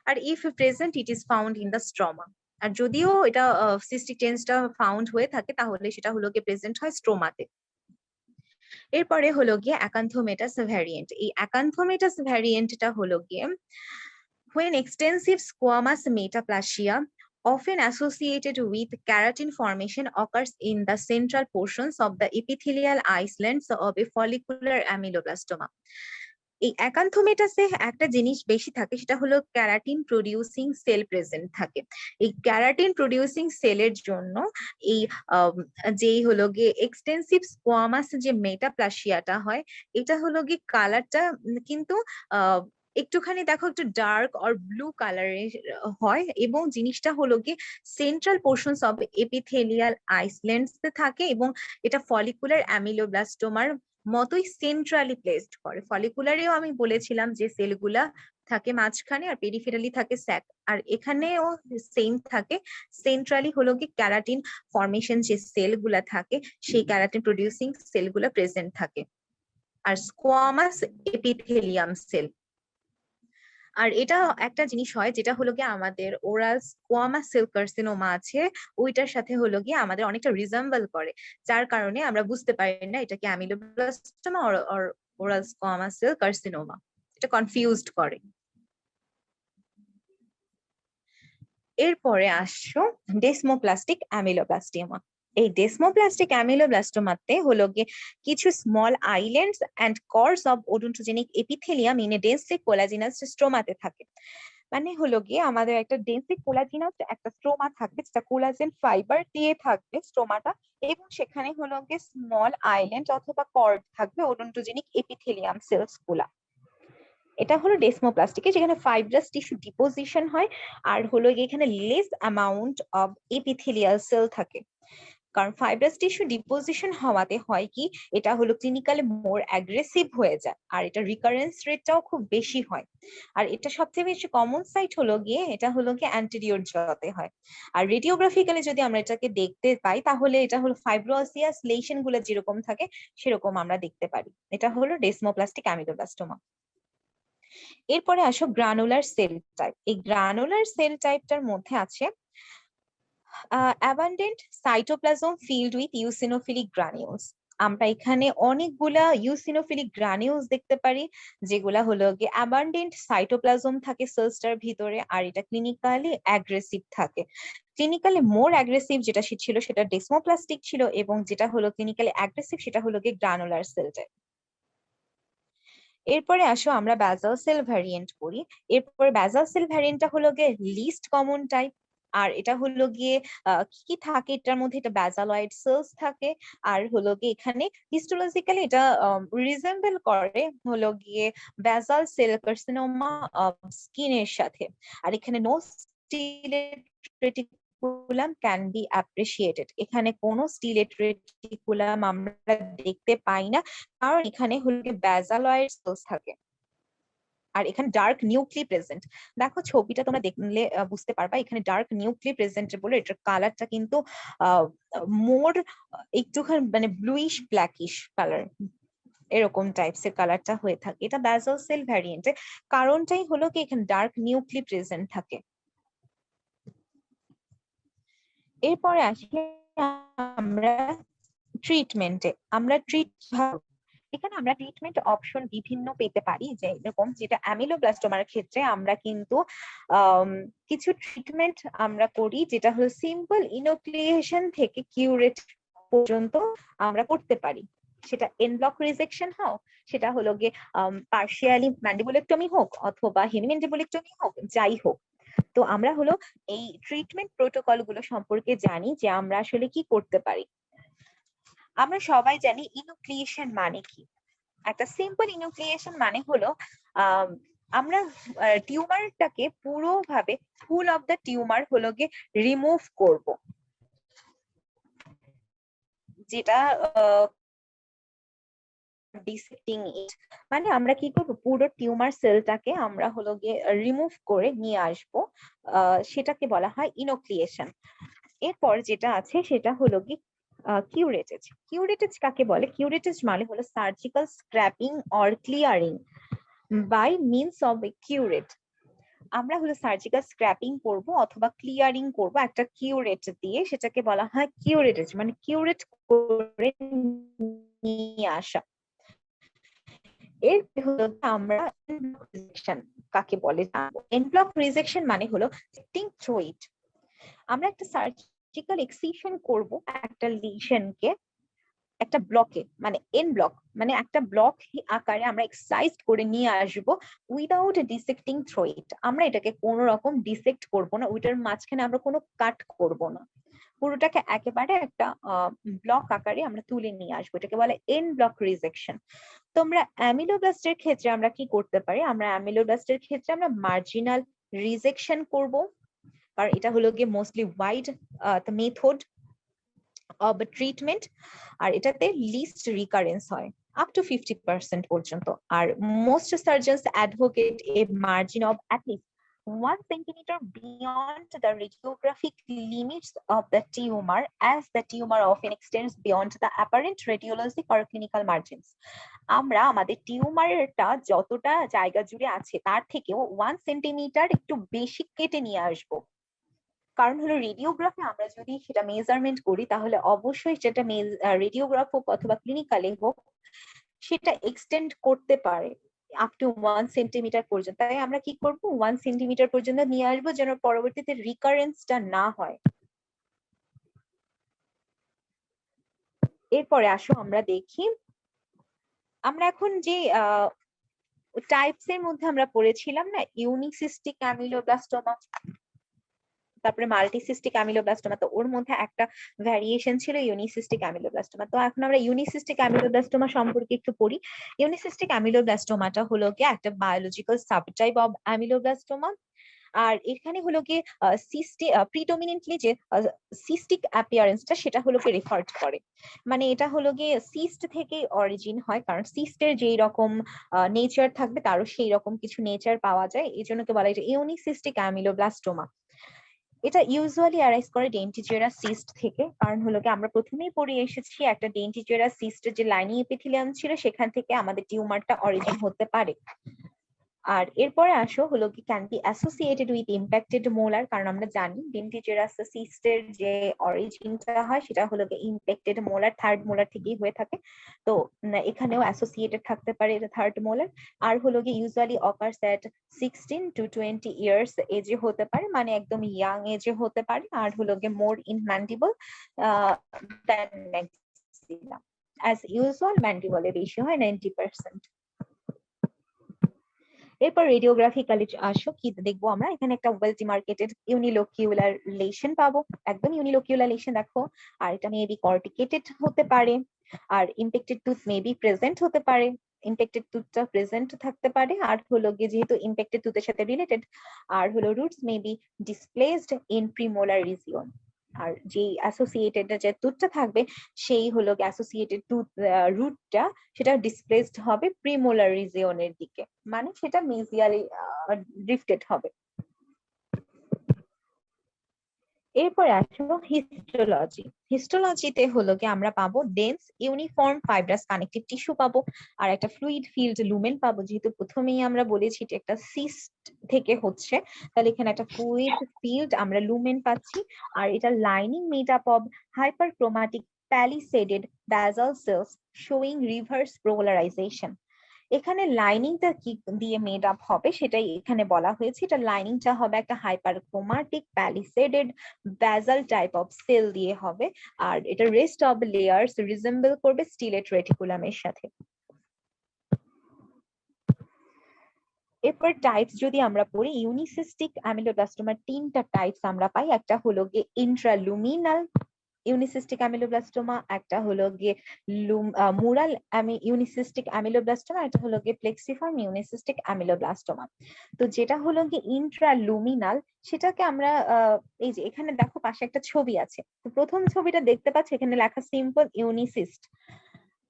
আর if present it is found in the stroma. আর যদিও এটা সিস্টিক চেঞ্জটা ফাউন্ড হয়ে থাকে তাহলে সেটা হলো কি প্রেজেন্ট হয় স্ট্রোমাতে। এরপরে হলো গিয়ে অ্যাকান্থোমেটাস ভ্যারিয়েন্ট। এই অ্যাকান্থোমেটাস ভ্যারিয়েন্টটা হলো গিয়ে when extensive squamous metaplasia often associated with keratin formation occurs in the central portions of the epithelial islands of a follicular ameloblastoma. এই অ্যাকান্থোমেটাসে একটা জিনিস বেশি থাকে, সেটা হলো ক্যারাটিন প্রডিউসিং সেল প্রেজেন্ট থাকে। এই ক্যারাটিন প্রডিউসিং সেলের জন্য এই যেই হলো গিয়ে এক্সটেন্সিভ স্কোয়ামাস যে মেটাপ্লাসিয়াটা হয়, এটা হলো গিয়ে কালারটা কিন্তু একটুখানি দেখো একটু ডার্ক অর ব্লু কালারের হয়, এবং জিনিসটা হলো গিয়ে সেন্ট্রাল পোর্শনস অফ এপিথেলিয়াল আইসল্যান্ডস থাকে, এবং এটা ফলিকুলার অ্যামিলোব্লাস্টোমার মতোই সেন্ট্রালি প্লেসড করে। ফলিকুলারেও আমি বলেছিলাম যে সেলগুলা থাকে মাঝখানে আর পেরিফেরালি থাকে স্যাক, আর এখানেও সেম থাকে। সেন্ট্রালি হলো কি ক্যারাটিন ফর্মেশন যে সেলগুলা থাকে সেই ক্যারাটিন প্রডিউসিং সেলগুলা প্রেজেন্ট থাকে, আর স্কোয়ামাস এপিথেলিয়াম সেল। আর এটা একটা জিনিস হয় যেটা হলো গিয়ে আমাদের ওরাল স্কোয়ামাস সেল কার্সিনোমা আছে ওইটার সাথে হলো গিয়ে আমাদের অনেকটা রিজেম্বল করে, যার কারণে আমরা বুঝতে পারি না এটা কি ameloblastoma or oral squamous cell carcinoma, এটা কনফিউজড করে। এরপরে আসছো ডেসমোপ্লাস্টিক অ্যামিলোব্লাস্টিমা। এই ডেসমোপ্লাস্টিক অ্যামিলোব্লাস্টোমাতে হলো গিয়ে কিছু small islands and cords of odontogenic epithelium in a densely collagenous স্ট্রোমাতে থাকে। মানে হলো গিয়ে আমাদের একটা ডেন্সলি কোলাজিনাস একটা স্ট্রোমা থাকবে, যেটা কোলাজেন ফাইবার দিয়ে থাকবে স্ট্রোমাটা, এবং সেখানে হলো গিয়ে স্মল আইল্যান্ড অথবা কর্ড থাকবে ওডোন্টোজেনিক এপিথেলিয়াম সেলস গুলা। এটা হলো ডেসমোপ্লাস্টিকে, যেখানে ফাইব্রাস টিস্যু ডিপোজিশন হয় আর হলো গিয়ে এখানে less amount of epithelial cell থাকে। কারণ ফাইব্রাস টিস্যু ডিপোজিশন হওয়াতে হয় কি, এটা হলো ক্লিনিক্যালি মোর অ্যাগ্রেসিভ হয়ে যায় আর এটা রিকারেন্স রেটটাও খুব বেশি হয়। আর এটা সবচেয়ে বেশি কমন সাইট হলো গিয়ে এটা হলো গিয়ে অ্যান্টেরিয়র জতে হয়। আর রেডিওগ্রাফিক্যালি যদি আমরা এটাকে দেখতে পাই তাহলে এটা হলো ফাইব্রোসিয়াস লেশন গুলো যেরকম থাকে সেরকম আমরা দেখতে পারি। এটা হলো ডেসমোপ্লাস্টিক অ্যামিলোব্লাস্টোমা। এরপরে আসো গ্রানুলার সেল টাইপ। এই গ্রানুলার সেল টাইপটার মধ্যে আছে abundant cytoplasm filled with eosinophilic granules। আমরা এখানে অনেকগুলা ইউসিনোফিলিক গ্রানিউলস দেখতে পারি, যেগুলা হলো গিয়ে অ্যাবান্ডেন্ট সাইটোপ্লাজম থাকে সেলসটার ভিতরে, আর এটা ক্লিনিক্যালি অ্যাগ্রেসিভ থাকে। ক্লিনিক্যালি মোর অ্যাগ্রেসিভ যেটা ছিল সেটা ডেসমোপ্লাস্টিক ছিল, এবং যেটা হলো ক্লিনিক্যালি অ্যাগ্রেসিভ সেটা হলো গিয়ে গ্রানুলার সেল টাইপ। এরপরে আসো আমরা ব্যাসাল সেল ভ্যারিয়েন্ট করি। এরপর ব্যাসাল সেল ভ্যারিয়েন্টটা হলো গিয়ে লিস্ট কমন টাইপ। আর এটা হলো গিয়ে কি কি থাকে এটার মধ্যে, এটা ব্যাসালয়েড সেলস থাকে। আর হলো গিয়ে এখানে হিস্টোলজিক্যালি এটা রিজেম্বল করে হলো গিয়ে ব্যাসাল সেল কার্সিনোমা অফ স্কিনের সাথে। আর এখানে no stellate can be appreciated. এখানে কোনো স্টিলেট রেটিকুলাম আমরা দেখতে পাই না, কারণ এখানে হলো ব্যাসালয়েড সেলস থাকে। আর এখানে ডার্ক নিউক্লি প্রেজেন্ট। দেখো ছবিটা তোমরা দেখলে বুঝতে পারবা, এখানে ডার্ক নিউক্লি প্রেজেন্ট বলে এটার কালারটা কিন্তু মোর একটুখানি মানে ব্লুইশ ব্ল্যাকিশ কালার, এরকম টাইপস এর কালারটা হয়ে থাকে। এটা ব্যাসাল সেল ভ্যারিয়েন্টে কারণটাই হলো কি এখানে ডার্ক নিউক্লি প্রেজেন্ট থাকে। এরপরে আসি আমরা ট্রিটমেন্টে। আমরা এখানে আমরা ট্রিটমেন্ট অপশন বিভিন্ন পেতে পারি, যে এরকম যেটা অ্যামিলোব্লাস্টোমার ক্ষেত্রে আমরা কিন্তু কিছু ট্রিটমেন্ট আমরা করি, যেটা হলো সিম্পল ইনোক্লিয়েশন থেকে কিউরেট পর্যন্ত আমরা করতে পারি। সেটা এন ব্লক রিজেকশন হোক, সেটা হলো গিয়ে পার্শিয়ালি ম্যান্ডিবুলেক্টমি হোক, অথবা হেমিম্যান্ডিবুলেক্টমি হোক, যাই হোক। তো আমরা হলো এই ট্রিটমেন্ট প্রোটোকল গুলো সম্পর্কে জানি যে আমরা আসলে কি করতে পারি। আমরা সবাই জানি ইনুক্লিয়েশন মানে কি। একটা সিম্পল ইনুক্লিয়েশন মানে হলো আমরা টিউমারটাকে পুরোভাবে ফুল অফ দ্য টিউমার হলো গিয়ে রিমুভ করব, যেটা ডিসেক্টিং ইট মানে আমরা কি করব, পুরো টিউমার সেলটাকে আমরা হলো গিয়ে রিমুভ করে নিয়ে আসবো, সেটাকে বলা হয় ইনোক্লিয়েশন। এরপর যেটা আছে সেটা হলো কি কিউরেটেজ। কিউরেটেজ কাকে বলে? কিউরেটেজ মানে হলো surgical scraping or clearing by means of a curette. আমরা হলো সার্জিক্যাল স্ক্র্যাপিং করব অথবা ক্লিয়ারিং করব একটা কিউরেট দিয়ে, সেটাকে বলা হয় কিউরেটেজ, মানে কিউরেট করে নিয়ে আসা। এর হলো আমরা রিজেকশন কাকে বলে জানবো। এন ব্লক রিজেকশন মানে হলো সিটিং থ্রু ইট। আমরা একটা সার্জিক্যাল এক্সিশন করব একটা লিশনকে একটা ব্লকে, মানে এন ব্লক মানে একটা ব্লক আকারে আমরা এক্সাইজ করে নিয়ে আসব উইদাউট ডিসেক্টিং থ্রু ইট। আমরা এটাকে কোনো রকম ডিসেক্ট করব না, ওইটার মাঝখানে আমরা কোনো কাট করব না, পুরোটাকে একেবারে একটা ব্লক আকারে আমরা তুলে নিয়ে আসবো। এটাকে বলে এন ব্লক রিজেকশন। তোমরা অ্যামিলোব্লাস্টের ক্ষেত্রে আমরা কি করতে পারি, আমরা অ্যামিলোব্লাস্টের ক্ষেত্রে আমরা মার্জিনাল রিজেকশন করব, কারণ এটা হলো গিয়ে mostly wide the method of treatment, আর এটাতে লিস্ট রিকারেন্স হয় আপ টু 50% পর্যন্ত। আর most surgeons advocate a margin of at least 1 centimeter beyond the radiographic limits of the tumor, as the tumor often extends beyond the apparent radiologic or clinical margins। আমরা আমাদের টিউমারটা যতটা জায়গা জুড়ে আছে তার থেকেও 1 সেন্টিমিটার একটু বেশি কেটে নিয়ে আসবো। কারণ হলো রেডিওগ্রাফি আমরা যদি সেটা মেজারমেন্ট করি তাহলে অবশ্যই সেটা রেডিওগ্রাফ হোক অথবা ক্লিনিক্যালে হোক সেটা এক্সটেন্ড করতে পারে আপ টু 1 সেন্টিমিটার পর্যন্ত। তাই আমরা কি করব, 1 সেন্টিমিটার পর্যন্ত নিয়ে আসবো যেন পরবর্তীতে রিকারেন্সটা না হয়। এরপরে আসো আমরা দেখি, আমরা এখন যে টাইপস এর মধ্যে আমরা পড়েছিলাম না, ইউনিসিস্টিক অ্যামিলোব্লাস্টোমা, তারপরে মাল্টিসিস্টিক অ্যামিলোব্লাস্টোমা, তো ওর মধ্যে একটা ভ্যারিয়েশন ছিল ইউনিসিস্টিক অ্যামিলোব্লাস্টোমা। তো এখন আমরা ইউনিসিস্টিক অ্যামিলোব্লাস্টোমা সম্পর্কে একটু পড়ি। ইউনিসিস্টিক অ্যামিলোব্লাস্টোমাটা হলো কি একটা বায়োলজিক্যাল সাবটাইপ অফ অ্যামিলোব্লাস্টোমা। আর এখানে হলো কি প্রিডোমিনেন্টলি যে সিস্টিক অ্যাপিয়ারেন্সটা সেটা হলো কি রেফার্ড করে, মানে এটা হলো গিয়ে সিস্ট থেকে অরিজিন হয়, কারণ সিস্টের যেই রকম নেচার থাকবে তারও সেই রকম কিছু নেচার পাওয়া যায়, এই জন্য বলা হয় ইউনিসিস্টিক অ্যামিলোব্লাস্টোমা। এটা ইউজুয়ালি অ্যারাইজ করে ডেন্টিজেরা সিস্ট থেকে, কারণ হলো কি আমরা প্রথমেই পড়ে এসেছি একটা ডেন্টিজেরা সিস্টের যে লাইনিং এপিথেলিয়াম ছিল সেখান থেকে আমাদের টিউমারটা অরিজিন হতে পারে। আর এরপরে আসো হলো কি can be associated with impacted molar, কারণ আমরা জানি ডেন্টিজেরাস সিস্টের যে অরিজিনটা হয় সেটা হলো কি ইম্প্যাক্টেড মোলার, থার্ড মোলার থেকেই হয়ে থাকে। তো এখানেও অ্যাসোসিয়েটেড থাকতে পারে এটা থার্ড মোলার। আর হলো কি usually occurs at 16 to 20 years এজে হতে পারে, মানে একদম ইয়াং এজে হতে পারে। আর হলো কি more in mandible than maxilla, as usual ম্যান্ডিবলে বেশি হয় 90%। এরপর রেডিওগ্রাফিক্যালি আসো কি দেখবো আমরা, এখানে একটা ওয়েল ডিমার্কেটেড ইউনিলোকিউলার লেশন পাবো, একদম ইউনিলোকিউলার লেশন দেখো। আর এটা মেবি কর্টিকেটেড হতে পারে, আর ইম্পেক্টেড টুথ মেবি প্রেজেন্ট হতে পারে, ইম্পেক্টেড টুথটা প্রেজেন্ট থাকতে পারে। আর হলো গিয়ে যেহেতু ইম্পেক্টেড টুথের সাথে রিলেটেড, আর হলো roots maybe displaced in premolar region. আর যে অ্যাসোসিয়েটেড যে টুথটা থাকবে সেই হলো অ্যাসোসিয়েটেড টুথ রুটটা সেটা ডিসপ্লেসড হবে প্রিমোলার রিজিয়নের দিকে, মানে সেটা মেজিয়ালি ড্রিফটেড হবে। এরপর আসবো হিস্টোলজি। হিস্টোলজিতে হলো কি আমরা পাবো dense uniform fibrous connective tissue পাবো, আর একটা ফ্লুইড ফিল্ড লুমেন পাবো। যেহেতু প্রথমেই আমরা বলেছি এটা একটা সিস্ট থেকে হচ্ছে, তাহলে এখানে একটা ফ্লুইড ফিল্ড আমরা লুমেন পাচ্ছি। আর এটা lining made up of hyperchromatic palisaded basal cells showing reverse polarization. এখানে লাইনিংটা কি দিয়ে মেড আপ হবে সেটাই এখানে বলা হয়েছে। এটা লাইনিংটা হবে একটা হাইপারক্রোমাটিক প্যালিসেডেড বেসাল টাইপ অফ সেল দিয়ে হবে, আর এটা রেস্ট অফ লেয়ার্স রিজেম্বল করবে স্টিলেট রেটিকুলামের সাথে। এরপর টাইপস যদি আমরা পড়ি, ইউনিসিস্টিক অ্যামিলোব্লাস্টোমার তিনটা টাইপস আমরা পাই। একটা হলো গিয়ে ইন্ট্রালুমিনাল ইউনিসিস্টিক অ্যামিলোব্লাস্টোমা, একটা হলো গিয়ে মুরাল ইউনিসিস্টিক অ্যামিলোব্লাস্টোমা, একটা হলো গিয়ে প্লেক্সিফর্ম ইউনিসিস্টিক অ্যামিলোব্লাস্টোমা। তো যেটা হলো গিয়ে ইন্ট্রালুমিনাল সেটাকে আমরা এই যে এখানে দেখো পাশে একটা ছবি আছে, তো প্রথম ছবিটা দেখতে পাচ্ছ এখানে লেখা সিম্পল ইউনিসিস্ট।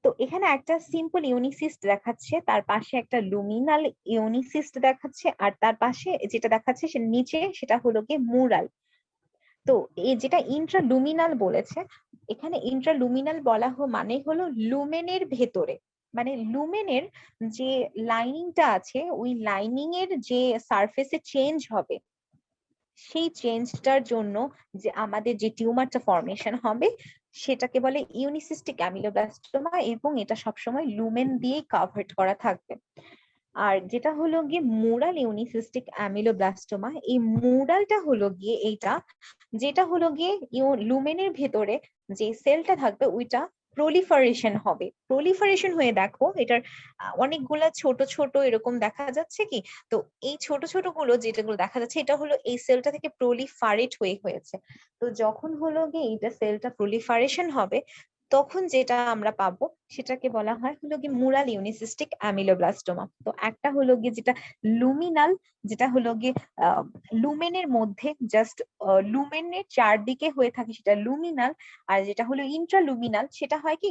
তো এখানে একটা সিম্পল ইউনিসিস্ট দেখাচ্ছে, তার পাশে একটা লুমিনাল ইউনিসিস্ট দেখাচ্ছে, আর তার পাশে যেটা দেখাচ্ছে সে নিচে সেটা হলো গিয়ে মুরাল। তো এই যেটা ইন্ট্রালুমিনাল বলেছে, এখানে ইন্ট্রালুমিনাল বলা মানে হলো লুমেনের ভেতরে, মানে লুমেনের যে লাইনিংটা আছে ওই লাইনিং এর যে সারফেসে চেঞ্জ হবে সেই চেঞ্জটার জন্য যে আমাদের যে টিউমারটা ফর্মেশন হবে সেটাকে বলে ইউনিসিস্টিক অ্যামিলোব্লাস্টোমা, এবং এটা সবসময় লুমেন দিয়ে কাভার্ড করা থাকবে। আর যেটা হলো গিয়ে মুরাল ইউনিসিস্টিক অ্যামিলোব্লাস্টোমা, এই মুরালটা হলো গিয়ে এইটা যেটা হলো গিয়ে লুমেনের ভেতরে যে সেলটা থাকবে ওইটা প্রলিফারেশন হবে, প্রলিফারেশন হয়ে দেখো এটার অনেকগুলা ছোট ছোট এরকম দেখা যাচ্ছে কি। তো এই ছোট ছোট গুলো যেটাগুলো দেখা যাচ্ছে এটা হলো এই সেলটা থেকে প্রলিফারেট হয়েছে। তো যখন হলো গিয়ে এটা সেলটা প্রলিফারেশন হবে তখন যেটা আমরা পাবো সেটাকে বলা হয় হলো গিয়ে মুরাল ইউনিসিস্টিক অ্যামিলোব্লাস্টোমা। তো একটা হলো গিয়ে যেটা লুমিনাল, যেটা হলো গিয়ে লুমেনের মধ্যে জাস্ট লুমেনের চারদিকে হয়ে থাকে সেটা লুমিনাল। আর যেটা হলো ইন্ট্রালুমিনাল সেটা হয় কি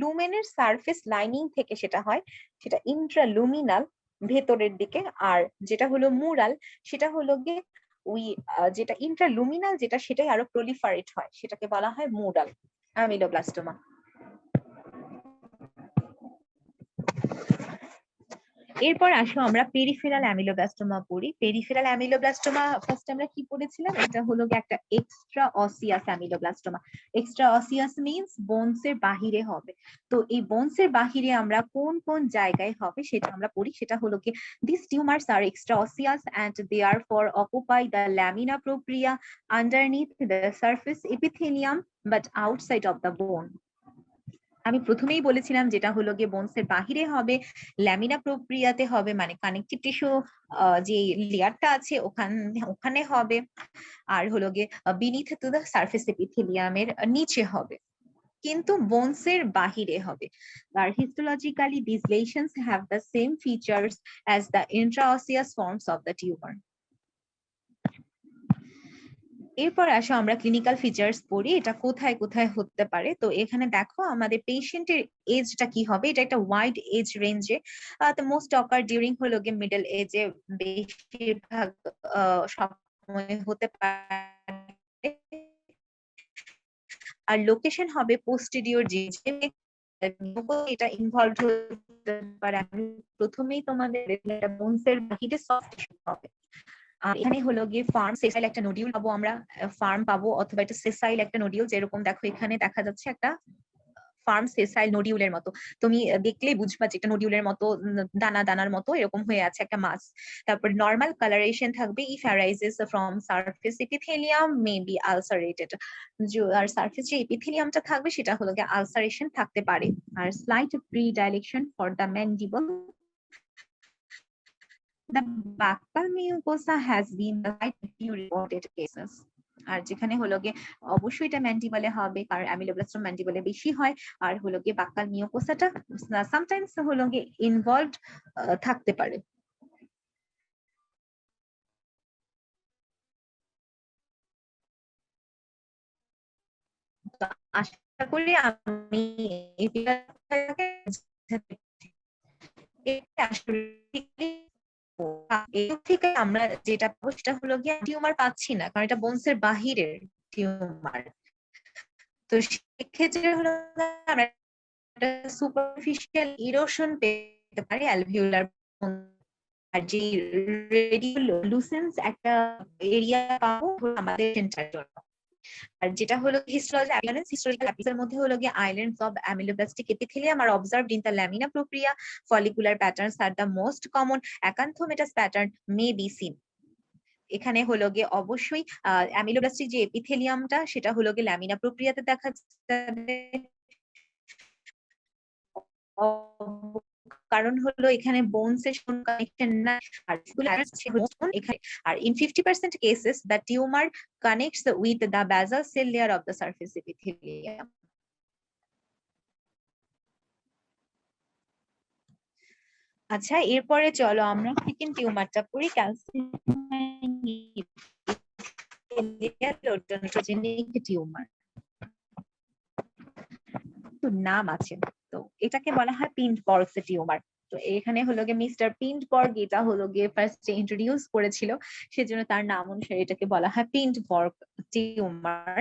লুমেনের সারফেস লাইনিং থেকে সেটা হয়, সেটা ইন্ট্রালুমিনাল ভেতরের দিকে। আর যেটা হলো মুরাল সেটা হলো গিয়ে ওই যেটা ইন্ট্রালুমিনাল যেটা সেটাই আরো প্রলিফারেট হয়, সেটাকে বলা হয় মুরাল অ্যামিলোব্লাস্টোমা। এরপর আসো আমরা পেরিফেরাল অ্যামিলোব্লাস্টোমা পড়ি। পেরিফেরাল অ্যামিলোব্লাস্টোমা ফার্স্ট আমরা কি পড়েছিলাম, এটা হলো একটা extra osseous অ্যামিলোব্লাস্টোমা। Extra osseous means bones এর বাহিরে হবে। তো এই বোনস এর বাহিরে আমরা কোন কোন জায়গায় হবে সেটা আমরা পড়ি। সেটা হলো কি this tumours are extraosseous and they are for occupy the lamina propria underneath the surface epithelium but outside of the bone. আমি প্রথমেই বলেছিলাম যেটা হলো গিয়ে বোনসের বাহিরে হবে, ল্যামিনা প্রোপ্রিয়াতে হবে, মানে কানেকটিভ টিস্যু যে লেয়ারটা আছে ওখানে হবে, আর হলো গিয়ে বিনিথ টু দ্য সারফেস এপিথেলিয়ামের নিচে হবে, কিন্তু বোনসের বাহিরে হবে। আর histologically these lesions have the same features as the intraosseous forms of the tumor. এরপর আসো আমরা ক্লিনিক্যাল ফিচার্স পড়ি, এটা কোথায় কোথায় হতে পারে। তো এখানে দেখো আমাদের পেশেন্টের এজটা কি হবে, এটা একটা ওয়াইড এজ রেঞ্জে, তো মোস্ট অকার ডিউরিং হলো গিয়ে মিডল এজে, বেশিরভাগ সময় হতে পারে। আর লোকেশন হবে পোস্টেরিয়র যে এটা ইনভলভ হতে পারে। আমি প্রথমেই তোমাদের বোনসের বাহিরে সফট হবে। এখানে হলো গিয়ে ফার্ম সেসাইল একটা নোডিউল পাবো আমরা, ফার্ম পাবো অথবা একটা সেসাইল একটা নোডিউল, যেরকম দেখো এখানে দেখা যাচ্ছে একটা ফার্ম সেসাইল নোডিউলের মতো, তুমি দেখলেই বুঝবা যে এটা নোডিউলের মতো, দানা দানার মতো এরকম হয়ে আছে একটা মাস। তারপর নর্মাল কালারেশন থাকবে, if arises from surface epithelium may be ulcerated, আর সারফেস যে এপিথেলিয়ামটা থাকবে সেটা হলো গিয়ে আলসারেশন থাকতে পারে। আর slight predilection for the mandible, the buccal mucosa has been the site of few reported cases. আর যেখানে হলো গিয়ে অবশ্যই এটা ম্যান্ডিবলে হবে, কারণ অ্যামিলোব্লাস্টোমা ম্যান্ডিবলে বেশি হয়। আর হলো গিয়ে বাক্কাল মিউকোসাটা সামটাইমস হলো গিয়ে ইনভলভড থাকতে পারে। আশা করি আমি থেকে আমরা যেটা পাবো সেটা হলো গিয়ে টিউমার পাচ্ছি না, কারণ এটা বোনসের বাহিরের টিউমার। তো সেক্ষেত্রে হলো আমরা সুপারফিশিয়াল ইরোশন পেতে পারি অ্যালভিউলার, আর যে রেডিওলুসেন্স একটা এরিয়া পাবো আমাদের সেন্টার জন্য। আর যেটা হলো হিস্টোরিক্যাল মধ্যে হলো গিয়ে islands of ameloblastic epithelium are observed in the lamina propria, follicular patterns are the most common, acanthomatous pattern may be seen. এখানে হলো গিয়ে অবশ্যই অ্যামিলোব্লাস্টিক যে এপিথেলিয়ামটা সেটা হলো গিয়ে ল্যামিনা প্রোপ্রিয়াতে দেখা যাবে, কারণ হলো এখানে বোনস এর কানেকশন না। আর in 50% cases the tumor connects with the basal cell layer of the surface epithelium. আচ্ছা, এরপরে চলো আমরা সেকেন্ড টিউমারটা পড়ি, ক্যালসিফাইং টিউমার। নাম আছে, তো এটাকে বলা হয় পিন্ডবর্গস টিউমার। তো এখানে হলো গিয়ে মিস্টার পিন্ডবর্গ এটা হলো গিয়ে ফার্স্ট ইন্ট্রোডিউস করেছিল, সেজন্য তার নাম অনুসারে এটাকে বলা হয় পিন্ডবর্গ টিউমার।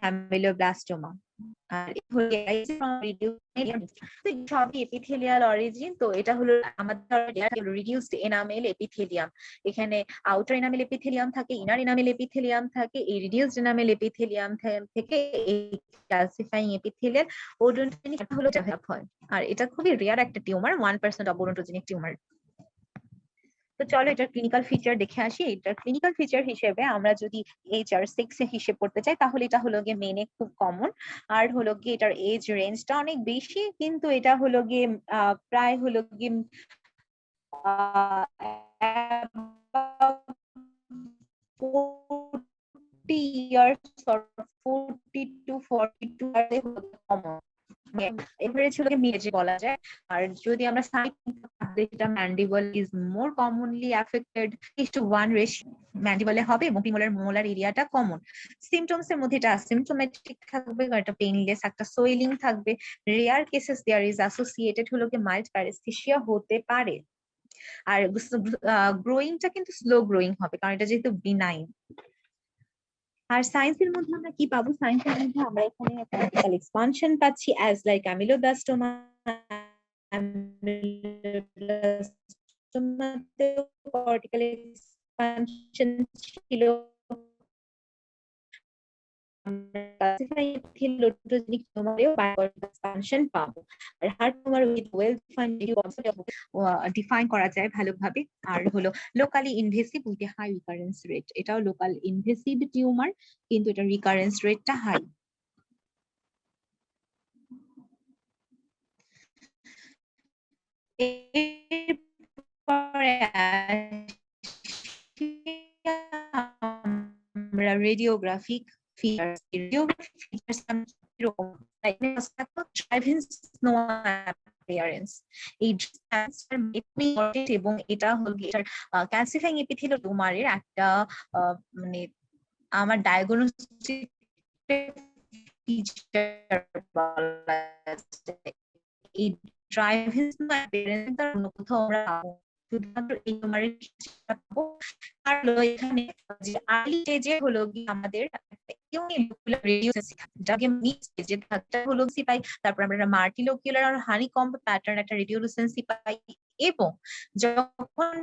অ্যামিলোব্লাস্টোমা। আর সবই এপিথেলিয়াল অরিজিন। তো এটা হলো আমাদের রিডিউসড এনামেল এপিথেলিয়াম। এখানে আউটার এনামেল এপিথেলিয়াম থাকে, ইনার এনামেল এপিথেলিয়াম থাকে। এই রিডিউসড এনামেল এপিথেলিয়াম থেকে এই ক্যালসিফাইং এপিথেলিয়াল ওডোনটোজেনিক হলো ডেভেলপ হয়। আর এটা খুবই রেয়ার একটা টিউমার, 1% অফ ওডোনটোজেনিক টিউমার। তো চলো এটার ক্লিনিক্যাল ফিচার দেখে আসি। এটার ক্লিনিক্যাল ফিচার হিসেবে আমরা যদি HR6 হিসেব করতে চাই তাহলে এটা হলো গিয়ে মেনে খুব কমন। আর হলো গিয়ে এটার এজ রেঞ্জটা অনেক বেশি, কিন্তু এটা হলো গিয়ে প্রায় হলো গিয়ে 40 years or 40 to 42 কমন। এভারেজ হলো মিডেজে বলা যায়। আর যদি আমরা mandible is more commonly affected, 1 ratio ম্যান্ডিবলে হবে এবং মোলার এরিয়াটা কমন। সিমটমস এর মধ্যে এটা অ্যাসিম্পটোমেটিক থাকবে, একটা পেইনলেস একটা সোয়েলিং থাকবে। Rare cases there is associated হলো কি মাইল্ড প্যারেস্থেসিয়া হতে পারে। আর গ্রোয়িংটা কিন্তু স্লো গ্রোয়িং হবে, কারণ এটা যেহেতু বিনাইন। আর সায়েন্সের মধ্যে আমরা কি পাবো, সায়েন্সের মধ্যে আমরা এখানে কর্টিক্যাল এক্সপানশন পাচ্ছি অ্যাজ লাইক অ্যামিলোব্লাস্টোমা। কর্টিক্যাল এক্সপানশন ছিল, আমরা calcifying epithelial odontogenic tumor এও biocortical expansion পাবো। আর hard tumour with well defined define করা যায় ভালোভাবে। আর হলো locally invasive with a high recurrence rate, এটাও লোকাল ইনভেসিভ টিউমার কিন্তু এটা রিকারেন্স রেটটা হাই। এরপরে আমরা রেডিওগ্রাফিক ফিচার্স, রেডিওগ্রাফিক ফিচার্স এরকম ড্রাইভিং স্নো অ্যাপিয়ারেন্স। এই এবং এটা হলো ক্যালসিফাইং এপিথেলিয়াল টিউমারের একটা মানে আমার ডায়াগনস্টিক ফিচার বলা যায়। এই ড্রাইভিং স্নো অ্যাপিয়ারেন্স তার অন্য কোথাও আমরা পাবো শুধুমাত্র এই টিউমারের পাবো। আর এখানে যে আর্লি স্টেজে হলো কি আমাদের ইউনিলোকুলার রেডিওসেন্সি যাকে মিড স্টেজে থাকতে হলো পাই, তারপর আমরা মাল্টিলোকুলার আর হানিকম্ব প্যাটার্ন একটা রেডিওসেন্সি পাই, এবং যখন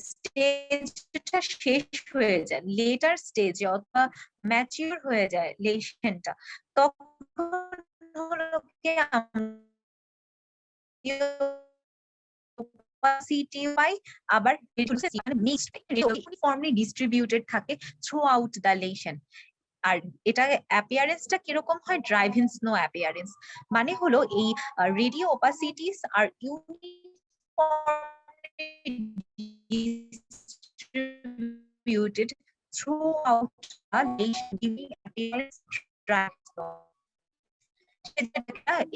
স্টেজটা শেষ হয়ে যায় লেটার স্টেজে অথবা ম্যাচিউর হয়ে যায় লেশনটা, তখন হলো কি আবার ইউনিফর্মলি ডিস্ট্রিবিউটেড থাকে থ্রু আউট দ্য লেশন। আর এটা অ্যাপিয়ারেন্সটা কিরকম হয়, ড্রাইভিং স্নো অ্যাপিয়ারেন্স মানে হলো এই radio opacities are distributed throughout the lesion giving appearance driving snow.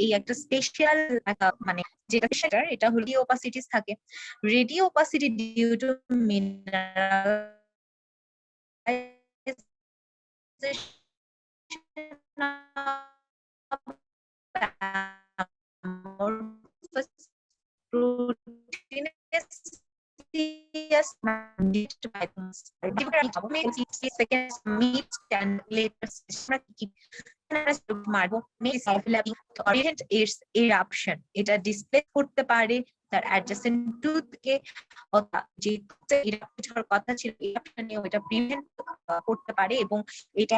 এই একটা স্পেশাল মানে যেটা সেটার এটা হলো রেডিও ওপাসিটিস থাকে। Radio opacity due to eruption এটা ডিসপ্লে করতে পারে তার অ্যাডজেসেন্ট টুথকে, যে ইরাপশন হওয়ার কথা ছিল ইরাপশন এটা প্রিভেন্ট করতে পারে, এবং এটা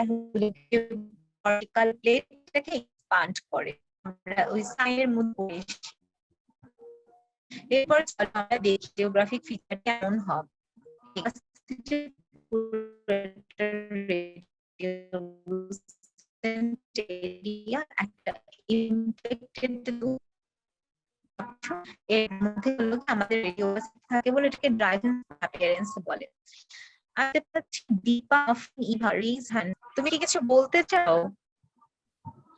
কর্টিক্যাল প্লেটটাকে এক্সপান্ড করে। আমরা ওই সাইনের মধ্যে এরপর আমরা দেখি জিওগ্রাফিক ফিচার কেমন হবে। একটা ইনফেক্টেড এর মধ্যে হলো আমাদের রেডিও থাকে বলে এটাকে ড্রাইভিং অ্যাপিয়ারেন্স বলে। আচ্ছা দীপা ইভা রিজহান, তুমি কি কিছু বলতে চাও?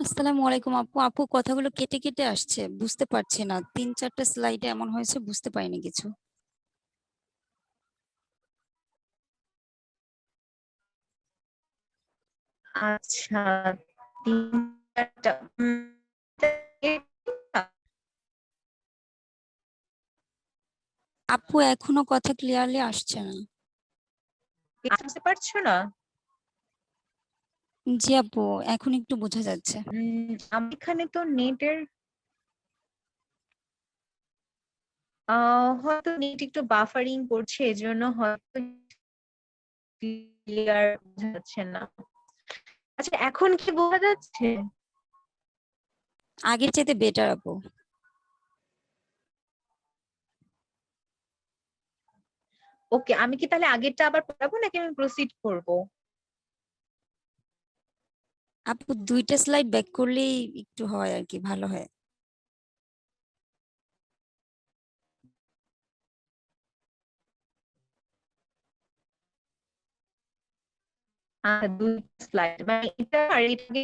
আসসালামু আলাইকুম আপু। আপু কথাগুলো কেটে কেটে আসছে, বুঝতে পারছি না, 3-4টা স্লাইডে এমন হয়েছে বুঝতে পারিনি কিছু। আচ্ছা 3-4টা আপু এখনো কথা ক্লিয়ারলি আসছে না। বুঝতে পারছো না? জি আপু এখন একটু বোঝা যাচ্ছে। আমি এখানে তো নেটের হয়তো নেট একটু বাফারিং করছে এজন্য হয়তো ক্লিয়ার বোঝা যাচ্ছে না। আচ্ছা এখন কি বোঝা যাচ্ছে? আগের চাইতে বেটার আপু। ওকে আমি কি তাহলে আগেরটা আবার পড়াবো নাকি আমি প্রসিড করব? আপু 2টা স্লাইড ব্যাক করলেই একটু হয় আর কি, ভালো হয়। দুই স্লাইড মানে এটা আর এটাকে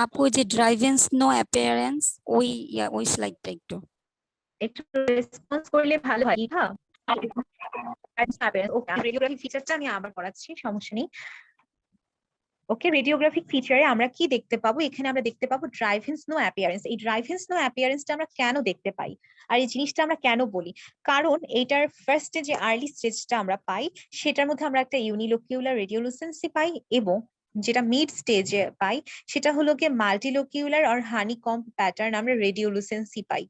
আপু যে ড্রাইভিং স্নো অ্যাপিয়ারেন্স ওই স্লাইডটা একটু একটু রেসপন্স করলে ভালো হয়। হ্যাঁ ওকে রেডিওগ্রাফিক ফিচারটা আমি আবার পড়াচ্ছি, সমস্যা নেই। ওকে রেডিওগ্রাফিক ফিচারে আমরা কি দেখতে পাবো, এখানে আমরা দেখতে পাবো ড্রাইভিং স্নো অ্যাপিয়ারেন্স। এই ড্রাইভিং স্নো অ্যাপিয়ারেন্সটা আমরা কেন দেখতে পাই আর এই জিনিসটা আমরা কেন বলি, কারণ এটার ফার্স্টে যে আর্লি স্টেজটা আমরা পাই সেটার মধ্যে আমরা একটা ইউনিলোকিউলার রেডিওলুসেন্সি পাই, এবং যেটা মিড স্টেজে পাই সেটা হলো গিয়ে মাল্টিলোকিউলার আর হানিকম্ব প্যাটার্ন আমরা রেডিওলুসেন্সি পাই।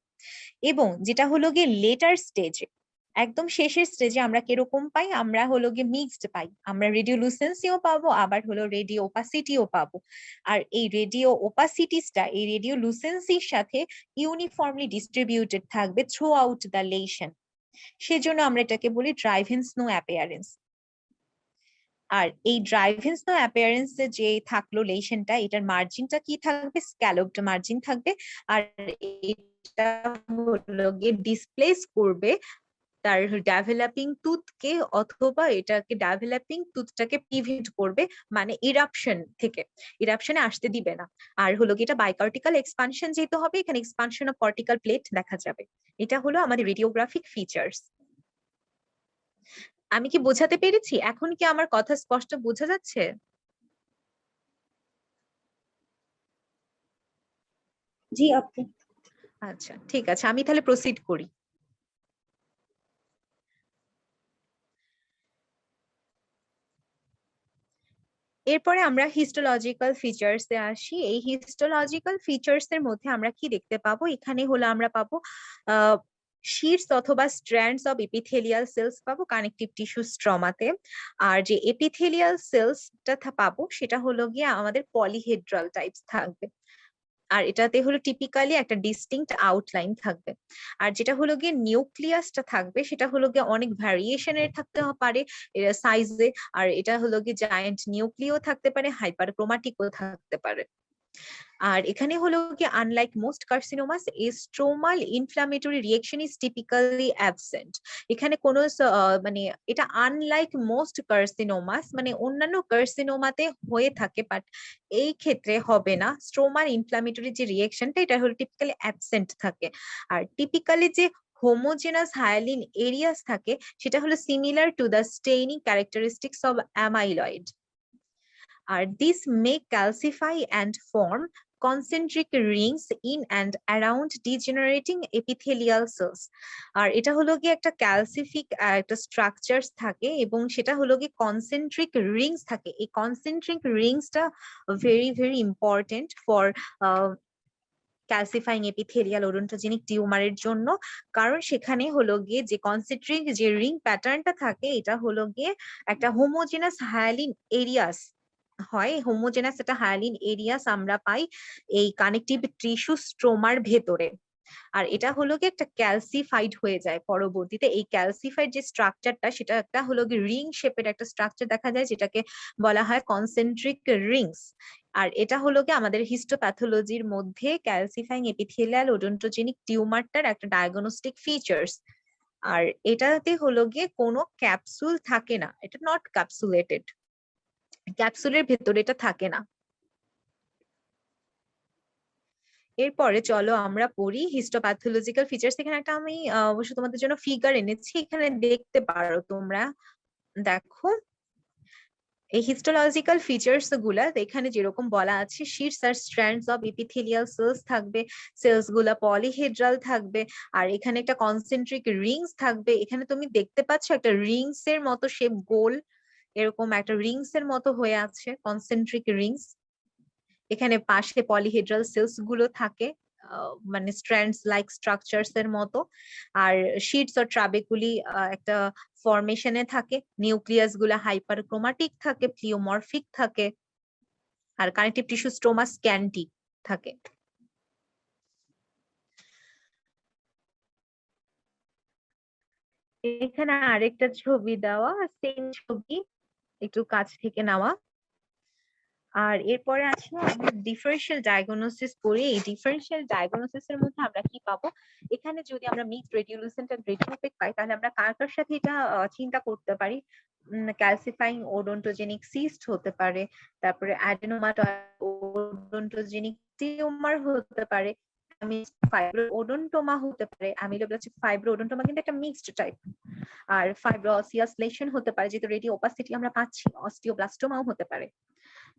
এবং যেটা হলো গিয়ে লেটার স্টেজে, একদম শেষের স্টেজে আমরা কিরকম পাই, আমরা হলো গিয়ে মিক্সড পাই, আমরা রেডিওলুসেন্সিও পাবো আবার হলো রেডিও ওপাসিটিও পাবো। আর এই রেডিও ওপাসিটিসটা এই রেডিওলুসেন্সির সাথে ইউনিফর্মলি ডিস্ট্রিবিউটেড থাকবে থ্রু আউট দ্য লেশন, সেজন্য আমরা এটাকে বলি ড্রাইভ-ইন স্নো অ্যাপিয়ারেন্স। আর এই ড্রাইভ-ইন স্নো অ্যাপিয়ারেন্স যে থাকলো লেশনটা, এটার মার্জিনটা কি থাকবে, স্ক্যালপড মার্জিন থাকবে। আর এটা হলো গিয়ে ডিসপ্লেস করবে তার ডেভেলপিং টুথকে, অথবা এটাকে ডেভেলপিং টুথটাকে প্রিভেন্ট করবে, মানে ইরাপশন থেকে, ইরাপশনে আসতে দিবে না। আর হলো গিয়ে এটা বাইকর্টিক্যাল এক্সপানশন যেহেতু হবে, এখানে এক্সপানশন অফ কর্টিক্যাল প্লেট দেখা যাবে। এটা হলো আমাদের রেডিওগ্রাফিক ফিচার্স। আমি কি বোঝাতে পেরেছি? এখন কি আমার কথা স্পষ্ট বোঝা যাচ্ছে? জি আপু। আচ্ছা, ঠিক আছে, আমি তাহলে প্রসিড করি। এরপরে আমরা হিস্টোলজিক্যাল ফিচার্স এ আসি। এই হিস্টোলজিক্যাল ফিচার্স এর মধ্যে আমরা কি দেখতে পাবো, এখানে হলো আমরা পাবো শীটস অথবা স্ট্র্যান্ডস অফ এপিথেলিয়াল সেলস পাবো কানেকটিভ টিস্যু স্ট্রমাতে। আর যে এপিথেলিয়াল সেলসটা পাবো সেটা হলো গিয়ে আমাদের পলিহেড্রাল টাইপস থাকবে। আর এটাতে হলো টিপিক্যালি একটা ডিস্টিংক্ট আউটলাইন থাকবে। আর যেটা হলো গিয়ে নিউক্লিয়াসটা থাকবে সেটা হলো গিয়ে অনেক ভ্যারিয়েশনের থাকতে পারে সাইজে। আর এটা হলো গিয়ে জায়ান্ট নিউক্লিও থাকতে পারে, হাইপারক্রোমাটিকও থাকতে পারে। আর এখানে হলো কি unlike most carcinomas a stromal inflammatory reaction is typically absent. এখানে কোনো মানে এটা আনলাইক মোস্ট কার্সিনোমাস, মানে অন্যান্য কার্সিনোমাতে হয়ে থাকে বাট এই ক্ষেত্রে হবে না। স্ট্রোমাল ইনফ্লামেটরি যে রিঅ্যাকশনটা এটা হলো টিপিক্যালি অ্যাবসেন্ট থাকে। আর টিপিক্যালি যে হোমোজেনাস হায়ালিন এরিয়াস থাকে সেটা হলো similar to the staining characteristics of amyloid. আর this may calcify and form concentric rings in and around degenerating epithelial cells. আর এটা হলো গিয়ে একটা ক্যালসিফিক একটা স্ট্রাকচারস থাকে এবং সেটা হলো গিয়ে কনসেন্ট্রিক রিংস থাকে। এই কনসেন্ট্রিক রিংসটা very very important for calcifying epithelial odontogenic টিউমারের জন্য। কারণ সেখানে হলো গিয়ে যে কনসেন্ট্রিক যে রিং প্যাটার্নটা থাকে এটা হলো গিয়ে একটা হোমোজেনাস হায়ালিন এরিয়াস হয়। হোমোজেনাস একটা হায়ালিন এরিয়াস আমরা পাই এই কানেকটিভ টিস্যু স্ট্রোমার ভেতরে। আর এটা হলো গিয়ে একটা ক্যালসিফাইড হয়ে যায় পরবর্তীতে। এই ক্যালসিফাইড যে স্ট্রাকচারটা সেটা একটা হলো গিয়ে রিং শেপের একটা স্ট্রাকচার দেখা যায় যেটাকে বলা হয় কনসেন্ট্রিক রিংস। আর এটা হলো গিয়ে আমাদের হিস্টোপ্যাথোলজির মধ্যে ক্যালসিফাইং এপিথেলিয়াল ওডোন্টোজেনিক টিউমারটার একটা ডায়াগনস্টিক ফিচার্স। আর এটাতে হলো গিয়ে কোনো ক্যাপসুল থাকে না, এটা নট ক্যাপসুলেটেড, ক্যাপসুলের ভেতরে এটা থাকে না। এরপরে চলো আমরা পড়ি হিস্টোপ্যাথোলজিক্যাল ফিচার্স। এখানে একটা আমি অবশ্য তোমাদের জন্য ফিগার এনেছি, এখানে দেখতে পারো তোমরা। দেখো এই হিস্টোলজিক্যাল ফিচার্স গুলা এখানে যেরকম বলা আছে, শীটস আর স্ট্র্যান্ডস অফ এপিথেলিয়াল সেলস থাকবে, সেলস গুলা পলিহেড্রাল থাকবে। আর এখানে একটা কনসেন্ট্রিক রিংস থাকবে। এখানে তুমি দেখতে পাচ্ছ একটা রিংস এর মতো শেপ, গোল এরকম একটা রিংস এর মতো হয়ে আছে কনসেন্ট্রিক রিংস। এখানে পাশে পলিহেড্রাল সেলস গুলো থাকে, মানে স্ট্র্যান্ডস লাইক স্ট্রাকচারস এর মতো। আর শীটস ও ট্রাবেকুলি একটা ফরমেশনে থাকে। নিউক্লিয়াস গুলা হাইপারক্রোমাটিক থাকে, প্লিওমরফিক থাকে। আর কানেকটিভ টিস্যু স্ট্রোমা স্ক্যান্টি থাকে। এখানে আরেকটা ছবি দেওয়া, সেম ছবি একটু কাছ থেকে নেওয়া। আর এরপরে আসলে আমরা ডিফারেন্সিয়াল ডায়াগনোসিস করি। এই ডিফারেন্সিয়াল ডায়াগনোসিস এর মধ্যে আমরা কি পাবো, এখানে যদি আমরা মিক্সড রেডিওলুসেন্ট এন্ড রেডিওপেক পাই তাহলে আমরা কার কার সাথে এটা চিন্তা করতে পারি। ক্যালসিফাইং ওডোন্টোজেনিক সিস্ট হতে পারে, তারপরে অ্যাডেনোমাটয়েড ওডোন্টোজেনিক টিউমার হতে পারে, ফাইব্রোওডোন্টোমা হতে পারে। অ্যামিলোব্লাস্টিক ফাইব্রোওডোন্টোমা কিন্তু একটা মিক্সড টাইপ। আর ফাইব্রোসিয়াস লেশন হতে পারে, যেহেতু রেডিও ওপাসিটি আমরা পাচ্ছি, অস্টিওব্লাস্টোমাও হতে পারে।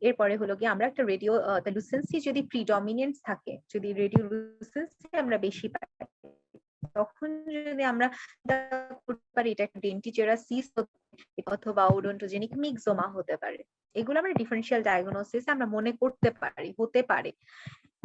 এরপরে হলো গিয়ে আমরা একটা রেডিও লুসেন্সি যদি প্রিডমিনেন্স থাকে, যদি রেডিও লুসেন্সি আমরা বেশি পাই তখন যদি আমরা করতে পারি এটা একটা ডেন্টিচেরা সিস্ট অথবা ওডোন্টোজেনিক মিক্সোমা হতে পারে। এগুলো আমরা ডিফারেন্সিয়াল ডায়াগনোসিস আমরা মনে করতে পারি, হতে পারে।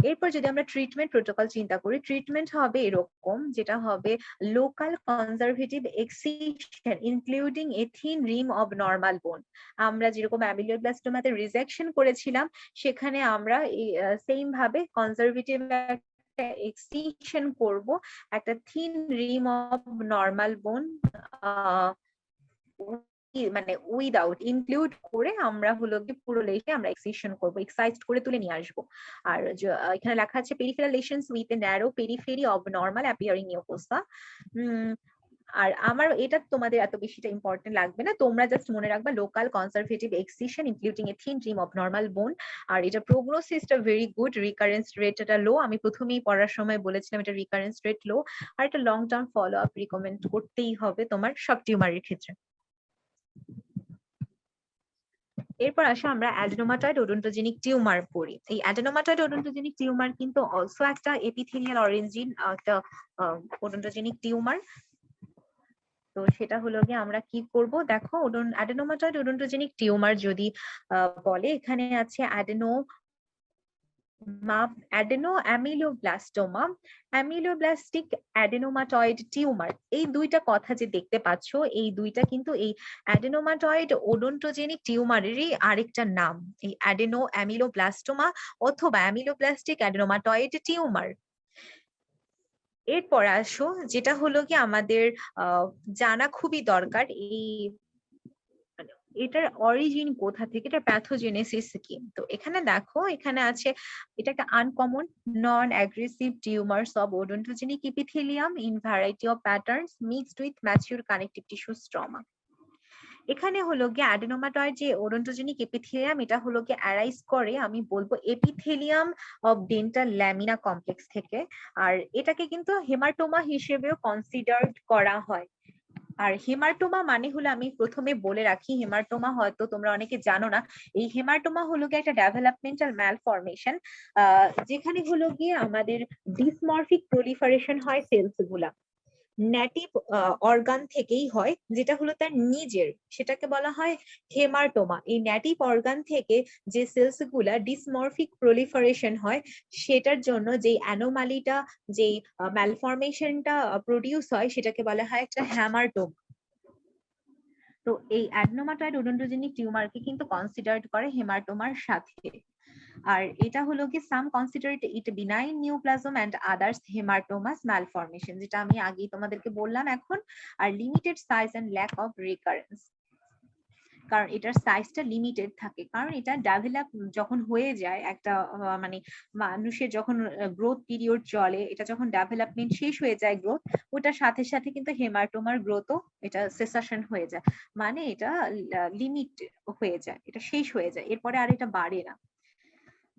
এরপর যদি আমরা ট্রিটমেন্ট প্রোটোকল চিন্তা করি, ট্রিটমেন্ট হবে এরকম, যেটা হবে local conservative excision including A thin Rim of normal বোন। আমরা যেরকম অ্যামিলোব্লাস্টোমাতে রিজেকশন করেছিলাম, সেখানে আমরা সেম ভাবে কনজারভেটিভ এক্সিশন করব, একটা থিন রিম অফ নরমাল বোন মানে উইদাউট ইনক্লুড করে আমরা হলো কি পুরো লেশে আমরা এক্সিশন করব, এক্সাইজড করে তুলে নিয়ে আসবো। আর এখানে লেখা আছে peripheral lesions with a narrow periphery of normal appearing mucosa. আর আমার এটা তোমাদের এত বেশিটা ইম্পর্টেন্ট লাগবে না, তোমরা জাস্ট মনে রাখবা local conservative excision including A thin Rim of normal বোন। আর এটা প্রোগনোসিসটা ভেরি গুড, রিকারেন্স রেট এটা লো, আমি প্রথমেই পড়ার সময় বলেছিলাম এটা রিকারেন্স রেট লো। আর এটা long term follow up recommend করতেই হবে তোমার সব টিউমারের ক্ষেত্রে। এরপর আসো আমরা অ্যাডেনোমাটয়েড ওডোন্টোজেনিক টিউমার পড়ি। এই অ্যাডেনোমাটয়েড ওডোন্টোজেনিক টিউমার কিন্তু অলসো একটা এপিথেলিয়াল অরিজিন, একটা ওডোন্টোজেনিক টিউমার। তো সেটা হলো গিয়ে আমরা কি করব, দেখো অ্যাডেনোমাটয়েড ওডোন্টোজেনিক টিউমার যদি বলে, এখানে আছে অ্যামিলোব্লাস্টোমা, অ্যামিলোব্লাস্টিক অ্যাডেনোমাটয়েড টিউমার। এই দুইটা কথা যে দেখতে পাচ্ছ, এই দুইটা কিন্তু এই অ্যাডেনোমাটয়েড ওডোন্টোজেনিক টিউমারেরই আরেকটা নাম, এই অ্যামিলোব্লাস্টোমা অথবা অ্যামিলোব্লাস্টিক অ্যাডেনোমাটয়েড টিউমার। এরপর আসো যেটা হলো কি আমাদের জানা খুবই দরকার, এই এটার অরিজিন কোথা থেকে, এটা প্যাথোজেনেসিস কি। তো এখানে দেখো, এখানে আছে এটা একটা uncommon non aggressive tumours of odontogenic epithelium in variety of patterns mixed with mature connective tissue stroma. এখানে হলো গিয়ে অ্যাডেনোমাটয়েড যে ওডোন্টোজেনিক এপিথেলিয়াম, এটা হলো গিয়ে অ্যারাইজ করে, আমি বলবো epithelium of dental lamina complex থেকে। আর এটাকে কিন্তু হেমাটোমা হিসেবেও কনসিডার্ড করা হয়। আর হেমাটোমা মানে হলো, আমি প্রথমে বলে রাখি, হেমাটোমা হয়তো তোমরা অনেকে জানো না, এই হেমাটোমা হলো গিয়ে একটা ডেভেলপমেন্টাল ম্যালফরমেশন, যেখানে হলো গিয়ে আমাদের ডিসমরফিক প্রলিফারেশন হয় সেলস গুলা, নেটিভ অর্গান থেকেই হয়, যেটা হলো তার নিজের, সেটাকে বলা হয় হেমাটোমা। এই নেটিভ অর্গান থেকে যে সেলস গুলা ডিসমরফিক প্রলিফারেশন হয়, সেটার জন্য যে অ্যানোমালিটা, যে ম্যালফরমেশনটা প্রডিউস হয়, সেটাকে বলা হয় একটা হ্যামাটোমা। তো এই অ্যাডেনোমাটয়েড ওডোন্টোজেনিক টিউমারকে কিন্তু কনসিডার্ড করে হেমাটোমার সাথে। আর এটা হলো কি some consider it benign neoplasm and others hematomas malformation, যেটা আমি আগেই তোমাদেরকে বললাম এখন। আর limited size and lack of recurrence, কারণ এটার সাইজটা লিমিটেড থাকে, কারণ এটা ডেভেলপ যখন হয়ে যায় একটা মানে মানুষের যখন গ্রোথ পিরিয়ড চলে, এটা যখন ডেভেলপমেন্ট শেষ হয়ে যায় গ্রোথ, ওটার সাথে সাথে কিন্তু হেমাটোমার গ্রোথও এটা সেসেশন হয়ে যায়, মানে এটা লিমিট হয়ে যায়, এটা শেষ হয়ে যায়, এরপরে আর এটা বাড়ে না।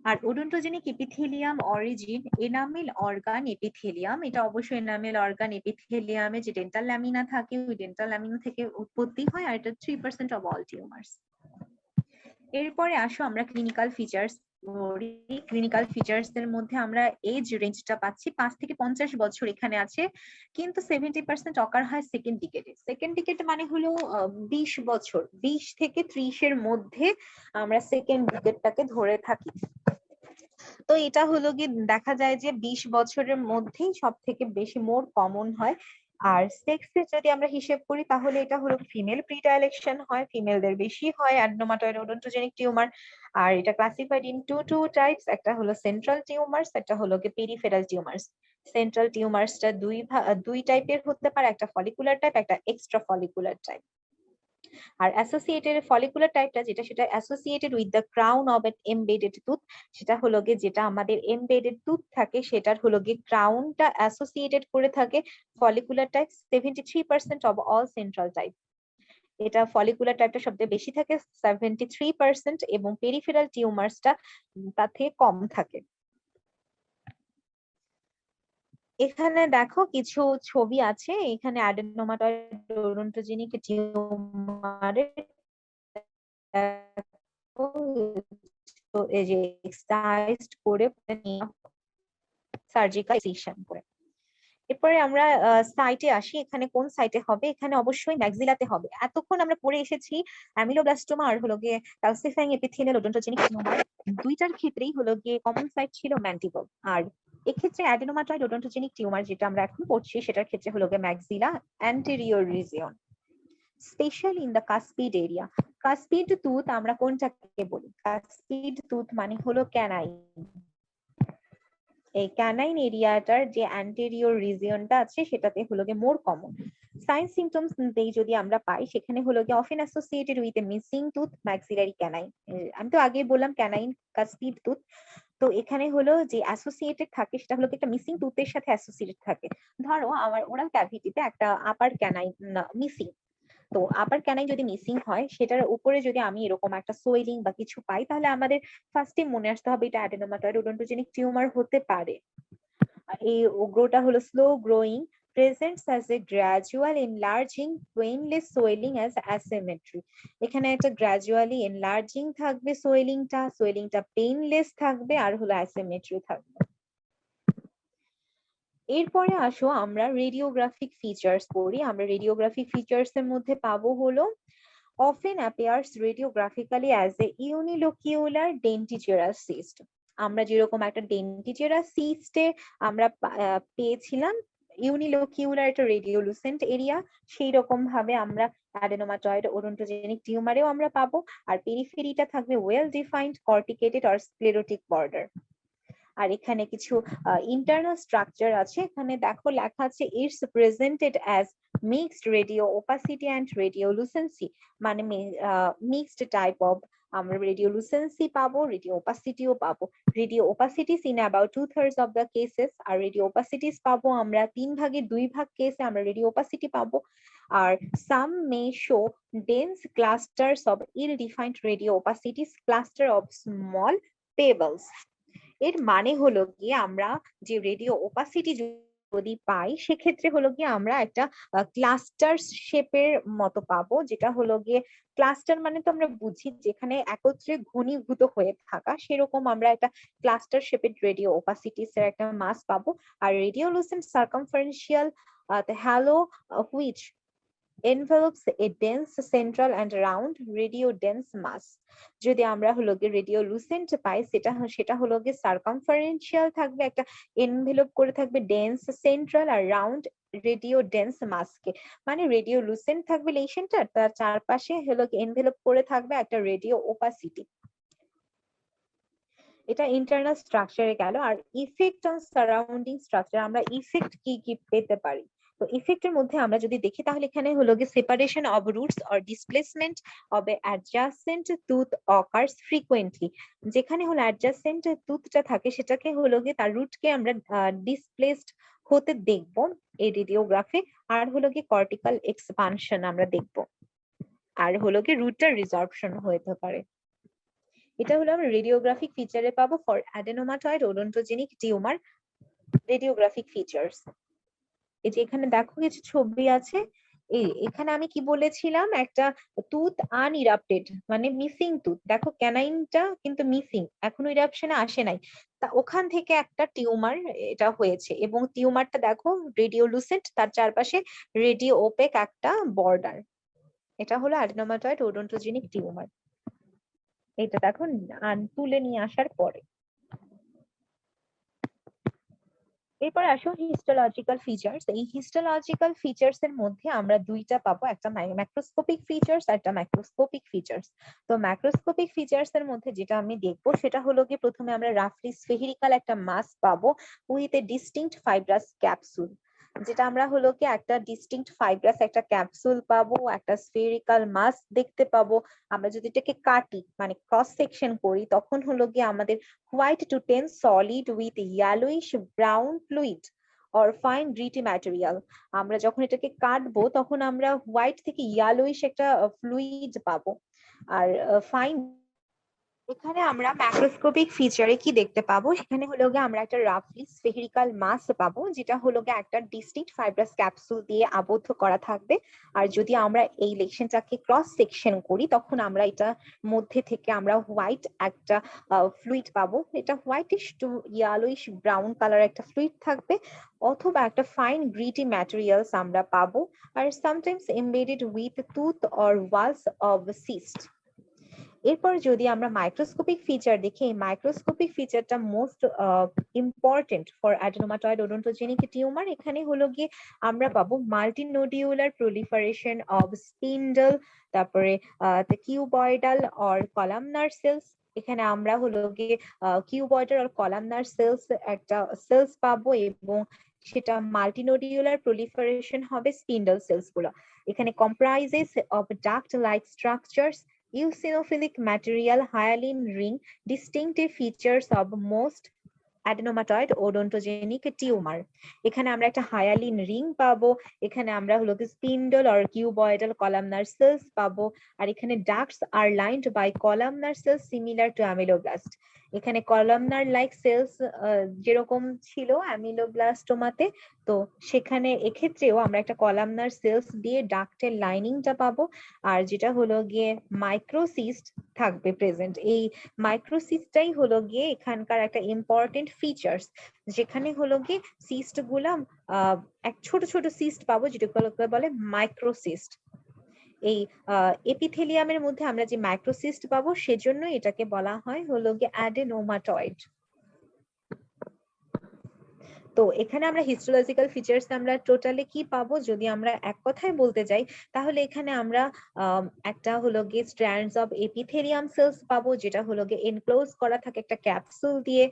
আর odontogenic epithelium origin enamel organ epithelium, এটা অবশ্যই এনামেল অর্গান এপিথেলিয়ামে যে ডেন্টাল ল্যামিনা থাকে, ওই ডেন্টাল ল্যামিনা থেকে উৎপত্তি হয়, আর এটা 3% অফ অল টিউমার্স। এরপরে আসো আমরা ক্লিনিক্যাল ফিচার্স। ক্লিনিক্যাল ফিচার্স এর মধ্যে আমরা এজ রেঞ্জটা পাচ্ছি 5 থেকে 50 বছর এখানে আছে, কিন্তু 70% অকার হয় সেকেন্ড ডিকেডে। সেকেন্ড ডিকেড মানে হলো 20 বছর, 20 থেকে 30 এর মধ্যে আমরা সেকেন্ড ডিকেডটাকে ধরে থাকি। তো এটা হলো কি দেখা যায় যে 20 বছরের মধ্যেই সব থেকে বেশি মোর কমন হয়। আর সেক্সে যদি আমরা হিসেব করি, তাহলে এটা হলো ফিমেল প্রিডাইলেকশন হয়, ফিমেলদের বেশি হয় অ্যাডেনোমাটয়েড ওডোন্টোজেনিক টিউমার। আর এটা ক্লাসিফাইড ইন টু টাইপস, একটা হলো সেন্ট্রাল টিউমার্স, একটা হলো কি পেরিফেরাল টিউমার্স। সেন্ট্রাল টিউমার্সটা দুই টাইপের হতে পারে, একটা ফলিকুলার টাইপ, একটা এক্সট্রা ফলিকুলার টাইপ। আর অ্যাসোসিয়েটেড ফলিকুলার টাইপটা যেটা, সেটা associated with the crown of an embedded tooth. সেটা হলো গিয়ে যেটা আমাদের এমবেডেড টুথ থাকে, সেটার হলো গিয়ে ক্রাউনটা অ্যাসোসিয়েটেড করে থাকে follicular type. 73% of all central type, এটা ফলিকুলার টাইপটা সবচেয়ে বেশি থাকে 73%, এবং পেরিফেরাল টিউমার্সটা তার থেকে কম থাকে। এখানে দেখো কিছু ছবি আছে, এখানে অ্যাডেনোমাটয়েড ওডোন্টোজেনিক টিউমারের তো এই যে এক্সারসাইজ করে সার্জিক্যাল সেকশন করে। এরপরে আমরা সাইটে আসি, এখানে কোন সাইটে হবে, এখানে অবশ্যই ম্যাক্সিলাতে হবে। এতক্ষণ আমরা পড়ে এসেছি অ্যামিলোব্লাস্টোমা আর হলো গিয়ে ক্যালসিফাইং এপিথেলিয়াল ওডোন্টোজেনিক টিউমার, দুইটার ক্ষেত্রেই হলো গিয়ে কমন সাইট ছিল ম্যান্টিবল। আর এক্ষেত্রে অ্যাডেনোমাটয়েড ওডোন্টোজেনিক টিউমার যেটা আমরা এখন পড়ছি সেটার ক্ষেত্রে হলো গিয়ে maxilla anterior region, special in the cuspid area. Cuspid tooth আমরা কোনটাকে বলি? কাসপিড টুথ মানে হলো ক্যানাইন। এই ক্যানাইন এরিয়াটার যে অ্যান্টেরিয়র রিজিয়নটা আছে সেটাতে হলো গিয়ে মোর কমন। সাইন সিমটমস যদি আমরা পাই সেখানে হলো গিয়ে often associated with a missing tooth maxillary canine. আমি তো আগেই বললাম ক্যানাইন কাসপিড টুথ, তো এখানে হলো যে অ্যাসোসিয়েটেড থাকে সেটা হলো একটা মিসিং টুথের সাথে অ্যাসোসিয়েটেড থাকে। ধরো আমার ওরাল ক্যাভিটিতে একটা আপার ক্যানাইন মিসিং, তো আপার ক্যানাইন যদি মিসিং হয় সেটার উপরে যদি আমি এরকম একটা সোয়েলিং বা কিছু পাই তাহলে আমাদের ফার্স্টে মনে আসতে হবে এটা অ্যাডেনোমাটয়েড ওডোন্টোজেনিক টিউমার হতে পারে। এই গ্রোটা হলো slow growing, presents as a gradual enlarging painless swelling as asymmetry। এখানে একটা gradually enlarging থাকবে সোয়েলিংটা পেইনলেস থাকবে আর হলো asymmetry থাকবে। এরপরে আসো আমরা রেডিওগ্রাফিক ফিচার্স পড়ি। আমরা রেডিওগ্রাফিক ফিচার্স এর মধ্যে পাবো হলো often appears radiographically as a unilocular dentigerous cyst। আমরা যেরকম একটা ডেন্টিজেরাস সিস্টে আমরা পেয়েছিলাম ইউনিলোকিউলার একটা রেডিওলুসেন্ট এরিয়া, সেই রকম ভাবে আমরা অ্যাডেনোমাটয়েড ওডোন্টোজেনিক টিউমারেও আমরা পাবো। আর পেরিফেরিটা থাকবে ওয়েল ডিফাইন্ড কর্টিকেটেড আর স্ক্লেরোটিক বর্ডার। আর এখানে কিছু ইন্টারনাল স্ট্রাকচার আছে, এখানে দেখো লেখা আছে it's presented as mixed radio opacity and radiolucency, মানে মিক্সড টাইপ অফ আমরা রেডিওলুসেন্সি পাবো, রেডিও ওপাসিটিও পাবো। Radio opacities in about 2/3 of the cases, আর রেডিও ওপাসিটিস পাবো আমরা 3/2 কেসে আমরা রেডিও ওপাসিটি পাবো। আর some may show dense clusters of ill-defined radio opacities, cluster of small pebbles। এর মানে হলো গিয়ে আমরা যে রেডিও ওপাসিটি যদি পাই সেক্ষেত্রে হলো গিয়ে আমরা একটা ক্লাস্টার শেপের মতো পাবো, যেটা হলো গিয়ে ক্লাস্টার মানে তো আমরা বুঝি যেখানে একত্রে ঘনীভূত হয়ে থাকা, সেরকম আমরা একটা ক্লাস্টার শেপের রেডিও ওপাসিটিস এর একটা মাস পাবো। আর রেডিওলুসেন্ট সার্কামফারেন্সিয়াল halo which envelops a dense central and round radio dense mass। যদি আমরা হলো গিয়ে রেডিওলুসেন্ট পাই সেটা হলো গিয়ে সার্কামফারেন্সিয়াল থাকবে, একটা এনভেলপ করে থাকবে ডেন্স সেন্ট্রাল আর রাউন্ড রেডিও ডেন্স মাসকে, মানে রেডিওলুসেন্ট থাকবে লেশনটা, তার চারপাশে হলো গিয়ে এনভেলপ করে থাকবে একটা রেডিও ওপাসিটি। এটা ইন্টারনাল স্ট্রাকচারে গেল। আর ইফেক্ট অন সারাউন্ডিং স্ট্রাকচার, আমরা ইফেক্ট কি কি পেতে পারি? তো ইফেক্টের মধ্যে আমরা যদি দেখি তাহলে এখানে হলো গিয়ে separation of roots or displacement of A adjacent tooth occurs frequently. যেখানে হলো অ্যাডজাসেন্ট টুথটা থাকে সেটাকে হলো গিয়ে তার রুটকে আমরা ডিসপ্লেসড হতে দেখবো এই রেডিওগ্রাফে। আর হলো গিয়ে কর্টিক্যাল এক্সপানশন আমরা দেখবো, আর হলো গিয়ে রুটটা রিজর্পশন হতে পারে। এটা হলো আমরা রেডিওগ্রাফিক ফিচারে পাবো for adenomatoid odontogenic tumour radiographic features. এই যে এখানে দেখো কিছু ছবি আছে, এখানে আমি কি বলেছিলাম, একটা টুথ আনইরাপ্টেড মানে মিসিং টুথ, দেখো ক্যানাইনটা কিন্তু মিসিং, এখনো ইরাপশনে আসে নাই, তা ওখান থেকে একটা টিউমার এটা হয়েছে এবং টিউমারটা দেখো রেডিওলুসেন্ট, তার চারপাশে রেডিও ওপেক একটা বর্ডার। এটা হলো অ্যাডেনোমাটয়েড ওডোন্টোজেনিক টিউমার। এটা দেখো তুলে নিয়ে আসার পরে। এরপর আসো হিস্টোলজিক্যাল ফিচার্স। এই হিস্টোলজিক্যাল ফিচার্স এর মধ্যে আমরা দুইটা পাবো, একটা ম্যাক্রোস্কোপিক ফিচার্স আর একটা মাইক্রোস্কোপিক ফিচার্স। তো ম্যাক্রোস্কোপিক ফিচার্স এর মধ্যে যেটা আমি দেখবো সেটা হলো গিয়ে প্রথমে আমরা রাফলি স্ফেরিক্যাল একটা মাস পাবো with a distinct fibrous capsule, যেটা আমরা হলো কি একটা ডিস্টিংক্ট ফাইব্রাস একটা ক্যাপসুল পাবো, একটা স্ফেরিক্যাল মাস দেখতে পাবো। আমরা যদি এটাকে কাটি মানে ক্রস সেকশন করি তখন হলো গিয়ে আমাদের white to tan solid with yellowish brown fluid or fine gritty material. আমরা যখন এটাকে কাটবো তখন আমরা হোয়াইট থেকে ইয়েলোইশ একটা ফ্লুইড পাবো আর ফাইন এখানে আমরা ম্যাক্রোস্কোপিক ফিচারে কি দেখতে পাবো, সেখানে হলো গিয়ে আমরা একটা রাফলি স্ফেরিক্যাল মাস পাবো, যেটা হলো গিয়ে একটা ডিস্টিংক্ট ফাইব্রাস ক্যাপসুল দিয়ে আবদ্ধ করা থাকবে। আর যদি আমরা এই লেকশনটাকে ক্রস সেকশন করি, তখন আমরা এটা মধ্যে থেকে আমরা হোয়াইট একটা ফ্লুইড পাবো। এটা whitish to yellowish brown colour একটা ফ্লুইড থাকবে, অথবা একটা ফাইন গ্রিটি ম্যাটেরিয়ালস আমরা পাবো, আর sometimes embedded with tooth or walls of cyst. এরপর যদি আমরা মাইক্রোস্কোপিক ফিচার দেখি, এই মাইক্রোস্কোপিক ফিচারটা most important for adenomatoid odontogenic tumour. এখানে হলো গিয়ে আমরা পাবো মাল্টিনোডিউলার প্রলিফারেশন অফ স্পিন্ডল, তারপরে কিউবয়েডাল অর কলামনার সেলস। এখানে আমরা হলো গিয়ে কিউবয়েডাল অর কলামনার সেলস একটা সেলস পাবো, এবং সেটা মাল্টিনোডিউলার প্রলিফারেশন হবে স্পিন্ডল সেলস গুলো। এখানে comprises of duct like structures, eosinophilic material, hyaline ring, distinctive features of most adenomatoid odontogenic tumour. এখানে আমরা একটা হায়ালিন রিং পাবো, এখানে আমরা হলো spindle or cuboidal columnar cells পাবো, আর এখানে ducts are lined by columnar cells similar to ameloblast. এখানে কলামনার লাইক সেলস যেরকম ছিল অ্যামিলোব্লাস্টোমাতে, তো সেখানে এক্ষেত্রেও আমরা একটা কলামনার সেলস দিয়ে ডাক্টের লাইনিংটা পাবো, আর যেটা হলো গিয়ে মাইক্রোসিস্ট থাকবে প্রেজেন্ট। এই মাইক্রোসিস্টটাই হলো গিয়ে এখানকার একটা ইম্পর্টেন্ট ফিচার্স, যেখানে হলো গিয়ে সিস্ট গুলা এক ছোট ছোট সিস্ট পাবো, যেটাকে বলে মাইক্রোসিস্ট। এই এপিথেলিয়ামের মধ্যে আমরা যে মাইক্রোসিস্ট পাবো, সেজন্য এটাকে বলা হয় হলো গিয়ে অ্যাডেনোমাটয়েড। তো এখানে আমরা হিস্টোলজিক্যাল ফিচার্স আমরা টোটালি কি পাবো, যদি আমরা এক কথায় বলতে যাই, তাহলে এখানে আমরা একটা হলো গিয়ে স্ট্র্যান্ডস অফ এপিথেলিয়াম সেলস পাবো, যেটা হলো গিয়ে এনক্লোজ করা থাকে একটা ক্যাপসুল দিয়ে।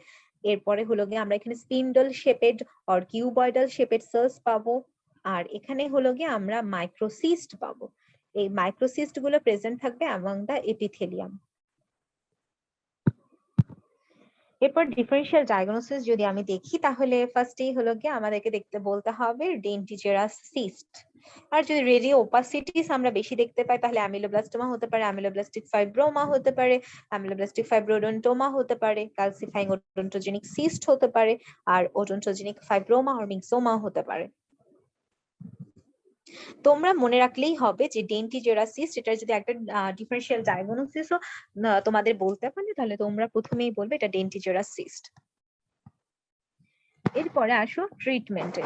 এরপরে হলো গিয়ে আমরা এখানে spindle shaped or cuboidal shaped cells পাবো, আর এখানে হলো গিয়ে আমরা মাইক্রোসিস্ট পাবো। এই মাইক্রোসিস্ট গুলো প্রেজেন্ট থাকবে অ্যামং দা এপিথেলিয়াম। এরপর ডিফারেন্সিয়াল ডায়াগনোসিস যদি আমি দেখি, তাহলে ফার্স্টেই হলো গিয়ে আমাদেরকে দেখতে বলতে হবে ডেন্টিজেরাস সিস্ট। আর যদি রেডিও ওপাসিটিস আমরা বেশি দেখতে পাই, তাহলে অ্যামিলোব্লাস্টোমা হতে পারে, অ্যামিলোব্লাস্টিক ফাইব্রোমা হতে পারে, অ্যামিলোব্লাস্টিক ফাইব্রোডন্টোমা হতে পারে, ক্যালসিফাইং ওডোন্টোজেনিক সিস্ট হতে পারে, আর ওডোন্টোজেনিক ফাইব্রোমা আর মিক্সোমা হতে পারে। তোমরা মনে রাখলেই হবে যে ডেন্টিজেরাসিস, এটা যদি একটা ডিফারেন্সিয়াল ডায়াগনোসিসও তোমাদের বলতে পারে, তাহলে তোমরা প্রথমেই বলবে এটা ডেন্টিজেরাসিস। এরপরে আসো ট্রিটমেন্টে।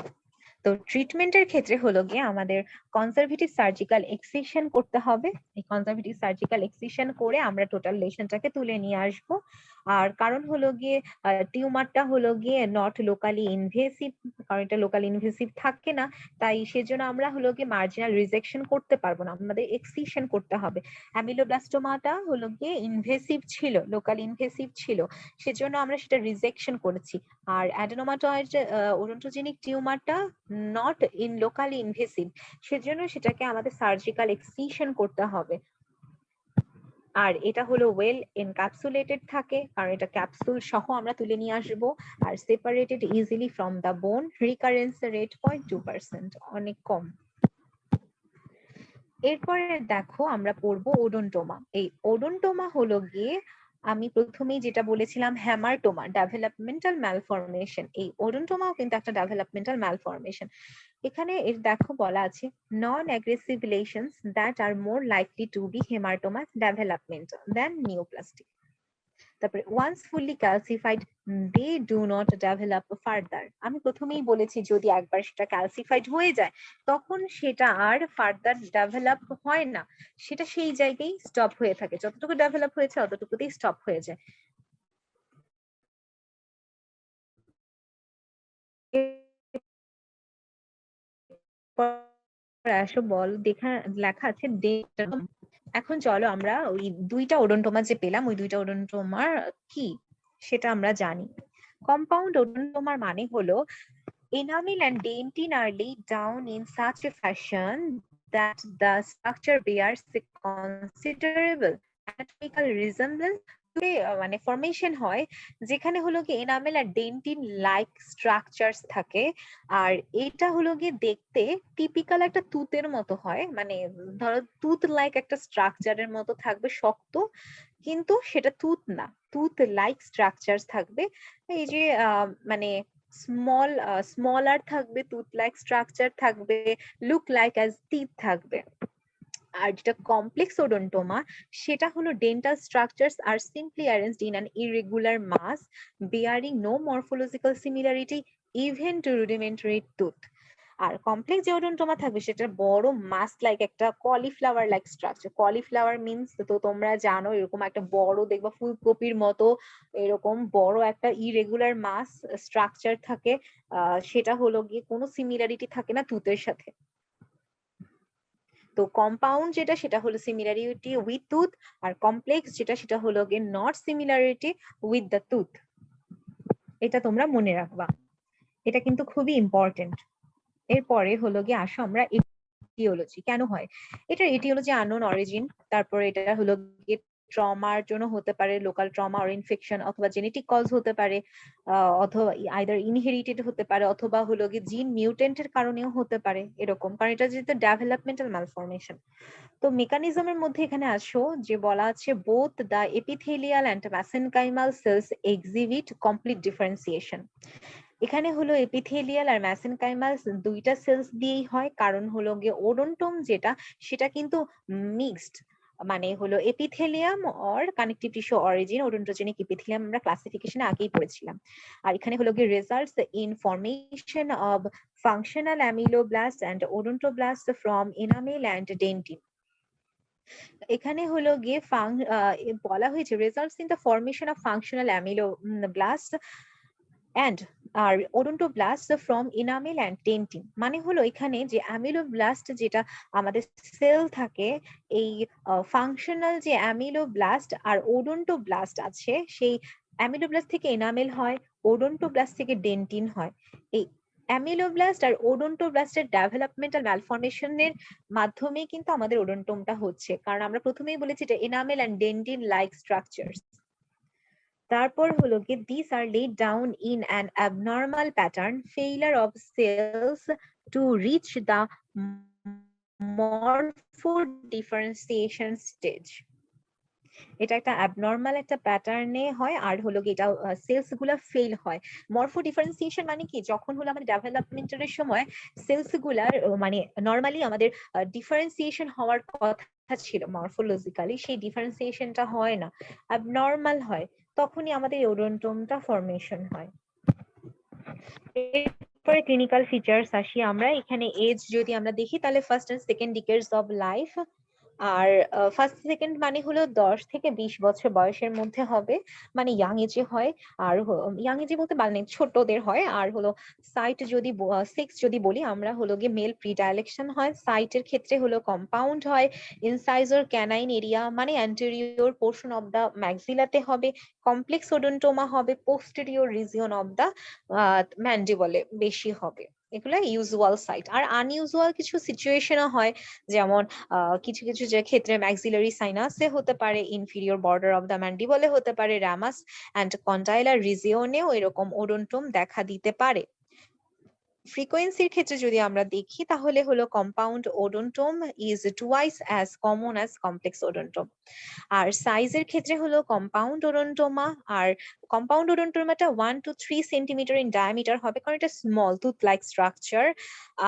তো ট্রিটমেন্টের ক্ষেত্রে হলো গিয়ে আমাদের কনজারভেটিভ সার্জিক্যাল এক্সিশন করতে হবে। এই কনজারভেটিভ সার্জিক্যাল এক্সিশন করে আমরা টোটাল লেশনটাকে তুলে নিয়ে আসবো। আর কারণ হলো গিয়ে টিউমারটা হলো গিয়ে নট লোকালি ইনভেসিভ, কারণ এটা লোকালি ইনভেসিভ থাকে না, তাই সেজন্য আমরা হলো গিয়ে মার্জিনাল রিজেকশন করতে পারবো না, আমাদের এক্সিশন করতে হবে। অ্যামিলোব্লাস্টোমাটা হলো গিয়ে ইনভেসিভ ছিল, লোকাল ইনভেসিভ ছিল, সেজন্য আমরা সেটা রিজেকশন করেছি। আর অ্যাডেনোমাটয়েড ওডোন্টোজেনিক টিউমারটা নট ইন লোকালি ইনভেসিভ, সেজন্য সেটাকে আমাদের সার্জিক্যাল এক্সিশন করতে হবে। আর এটা হলো ওয়েল এনক্যাপসুলেটেড থাকে, কারণ এটা ক্যাপসুল সহ আমরা তুলে নিয়ে আসবো, আর সেপারেটেড ইজিলি ফ্রম দা বোন। রিকারেন্স রেট 0.2%, অনেক কম। এরপরে দেখো আমরা পড়বো ওডোন্টোমা। এই ওডোন্টোমা হলো গিয়ে আমি প্রথমেই যেটা বলেছিলাম হ্যামারটোমা, ডেভেলপমেন্টাল ম্যালফরমেশন। এই ওডোন্টোমাও কিন্তু একটা ডেভেলপমেন্টাল ম্যালফরমেশন। এখানে এর দেখো বলা আছে non aggressive lesions that are more likely to be hamartoma development than neoplastic. তারপরে once fully calcified they do not develop further. আমি প্রথমেই বলেছি যদি একবার সেটা ক্যালসিফাইড হয়ে যায়, তখন সেটা আর ফার্দার ডেভেলপ হয় না, সেটা সেই জায়গায় স্টপ হয়ে থাকে, যতটুকু ডেভেলপ হয়েছে অতটুকুতেই স্টপ হয়ে যায়। আসো বল লেখা আছে ডেন্টাম। এখন চলো আমরা ওই দুইটা ওডোন্টোমা যে পেলাম, ওই দুইটা ওডোন্টোমার কি সেটা আমরা জানি। কম্পাউন্ড ওডোন্টোমার মানে হলো enamel and dentin are laid down in such a fashion that the structure bears a considerable anatomical resemblance মানে ফরমেশন হয় যেখানে হলো কি এনামেল আর ডেন্টিন লাইক স্ট্রাকচারস থাকে। আর এটা হলো গিয়ে দেখতে টিপিক্যাল একটা তুতের মতো হয়, মানে ধরো তুত লাইক একটা স্ট্রাকচারের মতো থাকবে, শক্ত, কিন্তু সেটা তুত না, তুত লাইক স্ট্রাকচারস থাকবে। এই যে মানে স্মলার থাকবে, তুত লাইক স্ট্রাকচার থাকবে, লুক লাইক অ্যাজ টিথ থাকবে। আর যেটা কমপ্লেক্স ওডন্টোমা, সেটা হলো dental structures are simply arranged in an irregular mass bearing no morphological similarity even to rudimentary tooth। আর কমপ্লেক্স যে ওডন্টোমা থাকবে সেটা বড় মাস লাইক একটা cauliflower like structure. Cauliflower means তো তোমরা জানো, এরকম একটা বড় দেখবা ফুলকপির মতো এরকম বড় একটা ইরেগুলার মাস স্ট্রাকচার থাকে, সেটা হলো গিয়ে কোনো সিমিলারিটি থাকে না তুতের সাথে। তো কম্পাউন্ড যেটা সেটা হলো সিমিলারিটি উইথ টুথ, আর কমপ্লেক্স যেটা সেটা হলো গিয়ে not similarity with the tooth. এটা তোমরা মনে রাখবা, এটা কিন্তু খুবই ইম্পর্টেন্ট। এরপরে হলো গিয়ে আসো আমরা এটিওলজি কেন হয়। এটার এটিওলজি আননোন অরিজিন, তারপরে এটা হলো গিয়ে ট্রমার জন্য হতে পারে, লোকাল ট্রমা অর ইনফেকশন, অথবা জেনেটিক কজ হতে পারে, অথবা আইদার ইনহেরিটেড হতে পারে, অথবা হলো গিয়ে জিন মিউটেন্টের কারণেও হতে পারে এরকম, কারণ এটা যেহেতু ডেভেলপমেন্টাল ম্যালফরমেশন। তো মেকানিজমের মধ্যে এখানে আসো যে বলা আছে both the epithelial and mesenchymal cells exhibit complete differentiation. এখানে হলো এপিথেলিয়াল আর মেসেনকাইমাল দুইটা সেলস দিয়েই হয়, কারণ হলো গিয়ে ওডন্টোম যেটা সেটা কিন্তু মিক্সড, মানে হলো epithelium or connective tissue origin odontogenic epithelium আমরা ক্লাসিফিকেশনে আগেই পড়েছিলাম। আর এখানে হলো গিয়ে results in formation of functional amyloblast and odontoblasts from enamel and dentin। এখানে হলো গিয়ে বলা হয়েছে results in the formation of functional ameloblast and আর odontoblast from enamel and dentin. মানে হলো এখানে যে অ্যামিলোব্লাস্ট যেটা আমাদের সেল থাকে, এই ফাংশনাল যে অ্যামিলোব্লাস্ট আর ওডন্টোব্লাস্ট আছে, সেই অ্যামিলোব্লাস্ট থেকে এনামেল হয়, ওডন্টোব্লাস্ট থেকে ডেন্টিন হয়। এই অ্যামিলোব্লাস্ট আর ওডন্টোব্লাস্টের ডেভেলপমেন্টাল ম্যালফরমেশনের মাধ্যমে কিন্তু আমাদের ওডন্টোমটা হচ্ছে, কারণ আমরা প্রথমেই বলেছি এটা enamel and dentine like structures. তারপর হলো কি these are laid down in an abnormal pattern, failure of cells to reach the morphodifferentiation stage। এটা একটা অ্যাবনর্মাল একটা প্যাটার্নে হয়, আর হলো কি এটা সেলস গুলা ফেল হয়। মরফো ডিফারেন্সিয়েশন মানে কি, যখন হলো আমাদের ডেভেলপমেন্টের সময় সেলস গুলার মানে নর্মালি আমাদের ডিফারেন্সিয়েশন হওয়ার কথা ছিল মরফোলজিক্যালি, সেই ডিফারেন্সিয়েশনটা হয় না, অ্যাবনর্মাল হয়, তখনই আমাদের ওডন্টোমটা ফরমেশন হয়। এরপরে ক্লিনিক্যাল ফিচার্স আসি আমরা। এখানে এজ যদি আমরা দেখি তাহলে first and second decades of life, আর ফার্স্ট সেকেন্ড মানে হলো 10 থেকে 20 বছর বয়সের মধ্যে হবে, মানে ইয়াং এজে হয়। আর ইয়াং এজে বলতে মানে ছোটদের হয়। আর হলো সাইট যদি সেক্স যদি বলি আমরা, হলো গিয়ে মেল প্রিডাইলেকশন হয়, সাইটের ক্ষেত্রে হলো কম্পাউন্ড হয়, ইনসাইজর ক্যানাইন এরিয়া মানে অ্যান্টেরিয়র পোর্শন অফ দা ম্যাক্সিলাতে হবে, কমপ্লেক্স ওডন্টোমা হবে পোস্টেরিয়র রিজিয়ন অফ দা ম্যান্ডিবলে বেশি হবে। এগুলো ইউজুয়াল সাইট। আর আনইউজুয়াল কিছু সিচুয়েশনও হয়, যেমন কিছু কিছু যে ক্ষেত্রে ম্যাক্সিলারি সাইনাসে হতে পারে, ইনফিরিয়র বর্ডার অফ দ্য ম্যান্ডিবলে হতে পারে, রামাস অ্যান্ড কন্ডাইলার রিজিওনেও এরকম ওডন্টোম দেখা দিতে পারে। ফ্রিকোয়েন্সির ক্ষেত্রে যদি আমরা দেখি তাহলে হলো compound odontome is twice as common as complex odontome. আর সাইজের ক্ষেত্রে হলো কম্পাউন্ড ওডন্টোমা, আর কম্পাউন্ড ওডন্টোমাটা 1 to 3 সেন্টিমিটার ইন ডায়ামিটার হবে, কারণ এটা স্মল টুথ লাইক স্ট্রাকচার।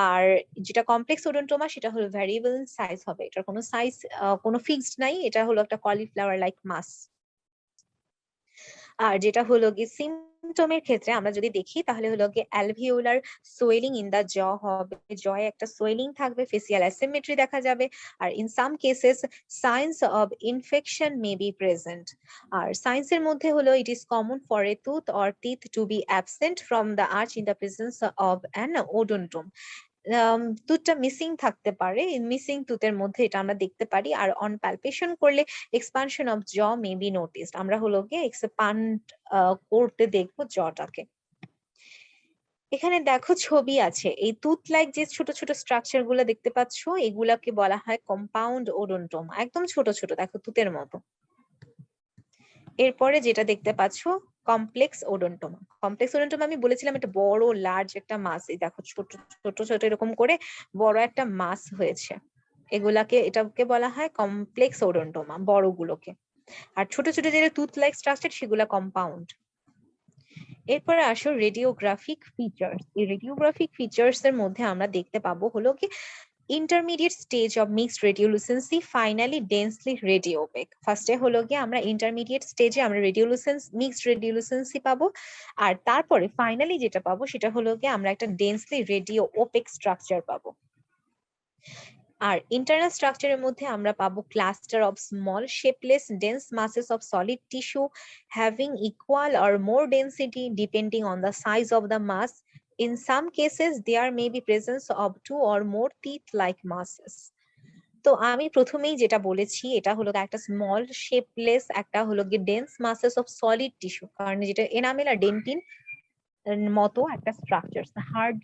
আর যেটা কমপ্লেক্স ওডন্টোমা সেটা হলো ভ্যারিয়েবল সাইজ হবে, এটার কোনো সাইজ কোনো ফিক্সড নাই, এটা হলো একটা কলিফ্লাওয়ার লাইক মাস। আর যেটা হলো গিয়ে সিমটমের ক্ষেত্রে আমরা যদি দেখি তাহলে হলো গিয়ে অ্যালভিওলার সোয়েলিং ইন দা জ হবে, জয়ে একটা সোয়েলিং থাকবে, ফেসিয়াল অ্যাসিমেট্রি দেখা যাবে, আর in some cases signs of infection may be present. আর সায়েন্সের মধ্যে হলো it is common for a tooth or teeth to be absent from the arch in the presence of an odontome. টুথটা missing থাকতে পারে, মিসিং টুথের মধ্যে এটা আমরা দেখতে পারি। আর অন পালপেশন করলে expansion of jaw may B noticed, আমরা হলো গিয়ে এক্সপান্ড করতে দেখবো জটাকে। এখানে দেখো ছবি আছে, এই টুথ লাইক যে ছোট ছোট স্ট্রাকচার গুলো দেখতে পাচ্ছ, এগুলাকে বলা হয় কম্পাউন্ড ওডন্টোম, একদম ছোট ছোট, দেখো তুতের মতো। এরপরে যেটা দেখতে পাচ্ছ কমপ্লেক্স ওডন্টোমা। কমপ্লেক্স ওডন্টোমা আমি বলেছিলাম একটা বড় লার্জ একটা মাস, এই দেখো ছোট ছোট ছোট এরকম করে বড় একটা মাস হয়েছে, এটাকে বলা হয় কমপ্লেক্স ওডন্টোমা বড়গুলোকে। আর ছোট ছোট যেটা টুথ লাইক স্ট্রাকচার সেগুলা কম্পাউন্ড। এরপরে আসো রেডিওগ্রাফিক ফিচার্স। এই রেডিওগ্রাফিক ফিচার্স এর মধ্যে আমরা দেখতে পাবো হলো কি intermediate stage of mixed radiolucency, finally densely radio opaque. ফার্স্টে হলো গিয়ে আমরা ইন্টারমিডিয়েট স্টেজে আমরা মিক্সড রেডিওলুসেন্সি পাবো, আর তারপরে ফাইনালি যেটা পাবো সেটা হলো গিয়ে আমরা একটা ডেন্সলি রেডিও ওপেক স্ট্রাকচার পাবো। আর ইন্টারনাল স্ট্রাকচারের মধ্যে আমরা পাবো cluster of small shapeless dense masses of solid tissue having equal or more density depending on the size of the mass. In some cases, there may be presence of 2 or more teeth-like masses. তো আমি প্রথমেই যেটা বলেছি এটা হলো একটা small শেপলেস, একটা হলো গিয়ে dense masses of solid tissue, কারণ যেটা এনামেল আর ডেন্টিন মতো একটা স্ট্রাকচার, হার্ড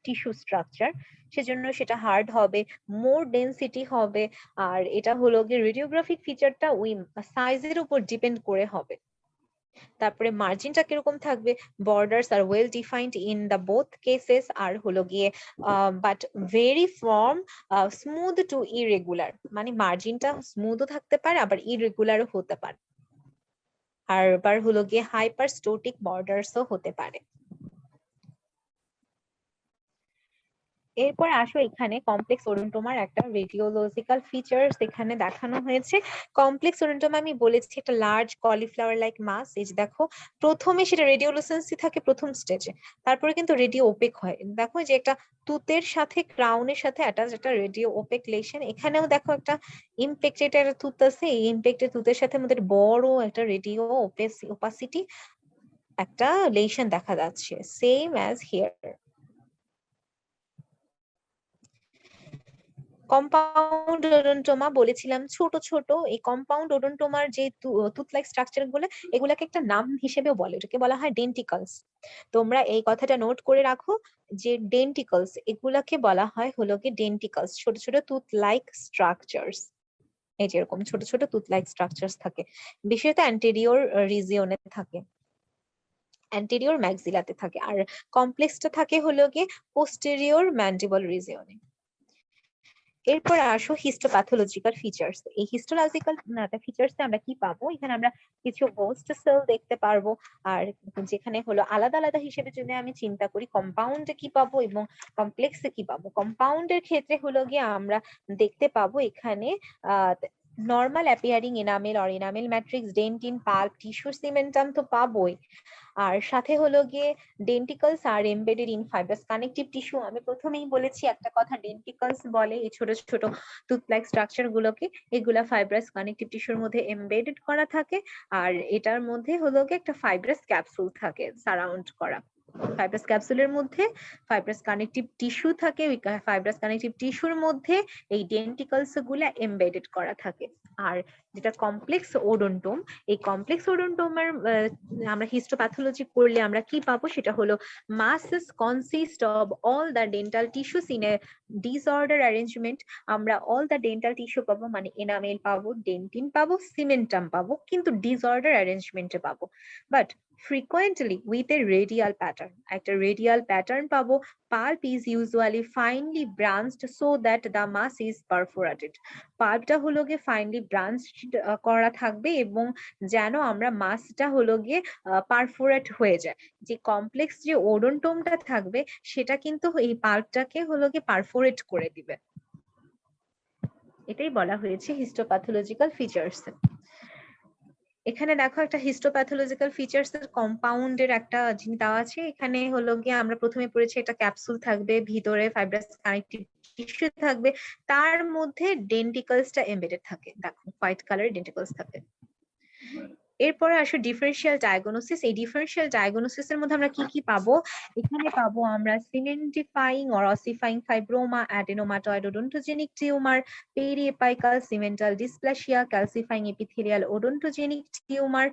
টিস্যু স্ট্রাকচার, সেজন্য সেটা হার্ড হবে, মোর ডেনসিটি হবে। আর এটা হলো গিয়ে রেডিওগ্রাফিক ফিচারটা ওই সাইজের উপর ডিপেন্ড করে হবে। তারপরে মার্জিনটা কিরকম থাকবে, borders are well defined in the both cases, আর হলো গিয়ে but vary from smooth to irregular, মানে মার্জিনটা স্মুথও থাকতে পারে আবার ইরেগুলারও হতে পারে, আর আবার হলো গিয়ে হাইপারস্টোটিক বর্ডার্সও হতে পারে। এরপর আসো এখানে কমপ্লেক্স ওডন্টোমার একটা রেডিওলজিক্যাল ফিচার্স এখানে দেখানো হয়েছে। কমপ্লেক্স ওডন্টোমা আমি বলেছি একটা লার্জ কলিফ্লাওয়ার লাইক মাস, এই যে দেখো প্রথমে সেটা রেডিওলুসেন্সি থাকে প্রথম স্টেজে, তারপরে কিন্তু রেডিও ওপেক হয়। দেখো যে একটা তুতের সাথে ক্রাউনের সাথে অ্যাটাচ একটা রেডিও ওপেক লেশন, এখানেও দেখো একটা ইমপেক্টেড একটা তুত আছে, এই ইমপেক্টেড তুতের সাথে আমাদের বড় একটা রেডিও ওপাসিটি একটা লেশন দেখা যাচ্ছে, সেম অ্যাজ হিয়ার। কম্পাউন্ড ওডন্টোমা বলেছিলাম ছোট ছোট, এই কম্পাউন্ড ওডন্টোমার যে টুথ লাইক স্ট্রাকচার গুলো এগুলাকে একটা নাম হিসেবেও বলে, এটাকে বলা হয় ডেন্টিকলস। তোমরা এই কথাটা নোট করে রাখো যে ডেন্টিকলস এগুলাকে বলা হয় হলো কি ডেন্টিকলস, ছোট ছোট টুথ লাইক স্ট্রাকচারস। এই যে এরকম ছোট ছোট টুথ লাইক স্ট্রাকচারস থাকে, বিশেষত অ্যান্টেরিয়র রিজিয়নে থাকে, অ্যান্টেরিয়র ম্যাক্সিলাতে থাকে, আর কমপ্লেক্সটা থাকে হলো গিয়ে পোস্টেরিয়র ম্যান্ডিবল রিজিয়নে। এরপর আসো হিস্টোপ্যাথোলজিক্যাল ফিচার্স। এই হিস্টোলজিক্যাল ফিচার্স আমরা কি পাবো, এখানে আমরা কিছু হোস্ট সেল দেখতে পারবো, আর যেখানে হলো আলাদা আলাদা হিসেবে যদি আমি চিন্তা করি কম্পাউন্ডে কি পাবো এবং কমপ্লেক্সে কি পাবো। কম্পাউন্ডের ক্ষেত্রে হলো গিয়ে আমরা দেখতে পাবো এখানে normal appearing enamel or enamel matrix, dentin, pulp, tissue, cementum তো পাবোই, আর সাথে হলো গিয়ে denticles are embedded in fibrous connective tissue. আমি প্রথমেই বলেছি একটা কথা, ডেন্টিকলস বলে এই ছোট ছোট টুথ লাইক স্ট্রাকচার গুলোকে, এগুলা ফাইব্রাস কানেকটিভ টিস্যুর মধ্যে এমবেডেড করা থাকে, আর এটার মধ্যে হলো গিয়ে একটা ফাইব্রাস ক্যাপসুল থাকে সারাউন্ড করা। ফাইব্রাস ক্যাপসুলের মধ্যে ফাইব্রাস কানেকটিভ টিস্যু থাকে, ওই ফাইব্রাস কানেকটিভ টিস্যুর মধ্যে এই ডেন্টিকলস গুলা এমবেডেড করা থাকে। আর যেটা কমপ্লেক্স ওডন্টোম, এই কমপ্লেক্স ওডন্টোমের আমরা হিস্টোপ্যাথোলজি করলে আমরা কি পাবো, সেটা হলো masses consist of all the dental tissues in a disorder arrangement। আমরা all the dental tissue পাবো, মানে এনামেল পাবো, ডেন্টিন পাবো, সিমেন্টাম পাবো, কিন্তু ডিসঅর্ডার অ্যারেঞ্জমেন্টে পাবো, but frequently with a radial pattern, একটা radial pattern পাবো। Pulp is usually finely branched so that the mass is perforated। পাল্পটা হলো গিয়ে ফাইনলি ব্রাঞ্চড করা থাকবে এবং যেন আমরা মাসটা হলো গিয়ে পারফোরেট হয়ে যায়, যে কমপ্লেক্স যে ওডন্টোমটা থাকবে সেটা কিন্তু এই পাল্পটাকে হলো গিয়ে পারফোরেট করে দিবে। এটাই বলা হয়েছে হিস্টোপ্যাথোলজিক্যাল ফিচার্স। এখানে দেখো একটা হিস্টোপ্যাথোলজিক্যাল ফিচার্স এর কম্পাউন্ডের একটা জিনিস দেওয়া আছে, এখানে হলো গিয়ে আমরা প্রথমে পড়েছি একটা ক্যাপসুল থাকবে, ভিতরে ফাইব্রাস কানেকটিভ টিস্যু থাকবে, তার মধ্যে ডেন্টিকলসটা এমবেডেড থাকে, দেখো হোয়াইট কালারের ডেন্টিকলস থাকে। এরপরে আসো ডিফারেন্সিয়াল ডায়াগনোসিস। এই ডিফারেন্সিয়াল ডায়াগনোসিস এর মধ্যে আমরা কি কি পাবো, এখানে পাবো আমরা cementifying or ossifying fibroma, adenomatoid odontogenic tumour, periapical cemental dysplasia, calcifying epithelial odontogenic tumour,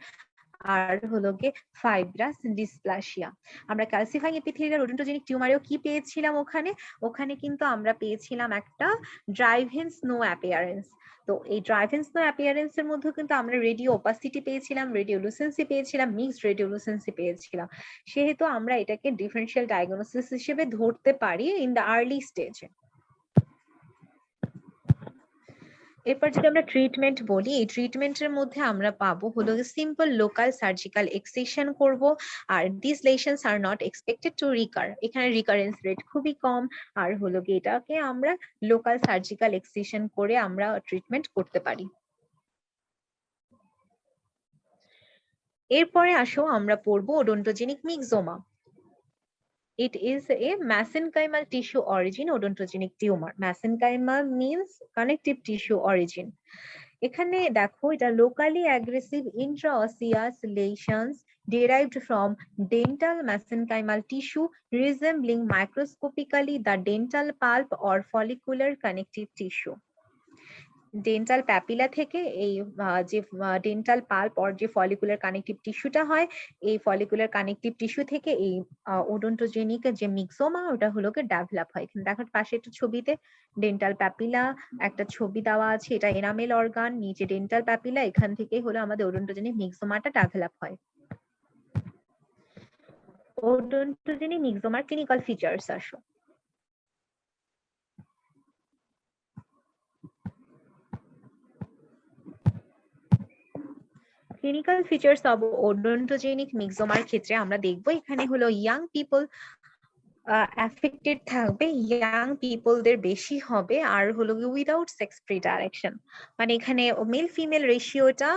আর হলো গিয়ে ফাইব্রাস ডিসপ্লাসিয়া। আমরা ক্যালসিফাইং এপিথেলিয়াল ওডোন্টোজেনিক টিউমারেও কি পেয়েছিলাম ওখানে কিন্তু আমরা পেয়েছিলাম একটা ড্রাইভেন স্নো অ্যাপিয়ারেন্স। তো এই ড্রাইভেন স্নো অ্যাপিয়ারেন্স এর মধ্যে কিন্তু আমরা রেডিও ওপাসিটি পেয়েছিলাম, রেডিওলুসেন্সি পেয়েছিলাম, মিক্সড রেডিওলুসেন্সি পেয়েছিলাম। সেহেতু আমরা এটাকে ডিফারেন্সিয়াল ডায়াগনোসিস হিসেবে ধরতে পারি ইন দ্য আর্লি স্টেজে। এরপর যদি আমরা ট্রিটমেন্ট বলি, এই ট্রিটমেন্টের মধ্যে আমরা পাবো হলো সিম্পল লোকাল সার্জিক্যাল এক্সিশন করব। আর this lesions are not expected to recur, এখানে রিকারেন্স রেট খুবই কম। আর হলো গিয়ে এটাকে আমরা লোকাল সার্জিক্যাল এক্সিশন করে আমরা ট্রিটমেন্ট করতে পারি। এরপরে আসো আমরা পড়বো ওডোন্টোজেনিক মিক্সোমা। It is a mesenchymal tissue origin odontogenic tumor. Mesenchymal means connective tissue origin. এখানে দেখো এটা locally aggressive intraosseous lesions derived from dental mesenchymal tissue resembling microscopically the dental pulp or follicular connective tissue. Dental papilla থেকে এই যে dental pulp or যে follicular connective টিস্যুটা হয়, এই follicular connective tissue থেকে এই ওডোন্টোজেনিক যে মিক্সোমা ওটা হলো ডেভেলপ হয়। এখানে দেখো পাশে একটা ছবিতে ডেন্টাল প্যাপিলা একটা ছবি দেওয়া আছে, এটা এনামেল অর্গান, নিচে ডেন্টাল প্যাপিলা, এখান থেকে হলো আমাদের ওডোন্টোজেনিক মিক্সোমাটা ডেভেলপ হয়। ওডোন্টোজেনিক মিক্সোমার ক্লিনিক্যাল ফিচার্স আসো। ক্লিনিক্যাল ফিচার্স অফ ওডোন্টোজেনিক মিক্সোমার ক্ষেত্রে আমরা দেখবো এখানে হলো ইয়াং পিপল অ্যাফেক্টেড থাকবে, ইয়াং পিপলদের বেশি হবে। আর হলো উইদাউট সেক্স প্রিডাইরেকশন, মানে এখানে মেল ফিমেল রেশিওটা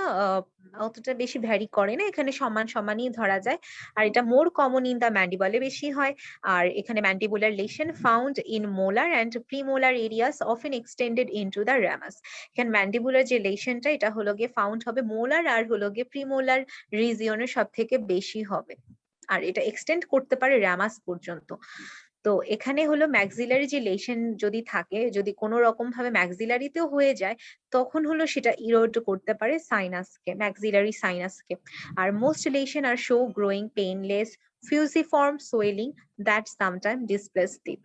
অতটা বেশি ভ্যারি করে না, এখানে সমান সমানই ধরা যায়। আর এটা মোর কমন ইন দা ম্যান্ডিবলে বেশি হয়। আর এখানে mandibular lesion found in molar and premolar areas often extended into the ramus. এখানে ম্যান্ডিবুলার যে লেশনটা এটা হলো গিয়ে ফাউন্ড হবে মোলার আর হলো গিয়ে প্রিমোলার রিজিয়নের সব থেকে বেশি হবে, আর এটা এক্সটেন্ড করতে পারে র্যামাস পর্যন্ত। তো এখানে হলো ম্যাক্সিলারি যে লেশন যদি থাকে, যদি কোনো রকম ভাবে ম্যাক্সিলারিতেও হয়ে যায় তখন হলো সেটা ইরোড করতে পারে সাইনাসকে, ম্যাক্সিলারি সাইনাসকে। আর most lesion are show growing painless fusiform swelling that sometimes displace teeth.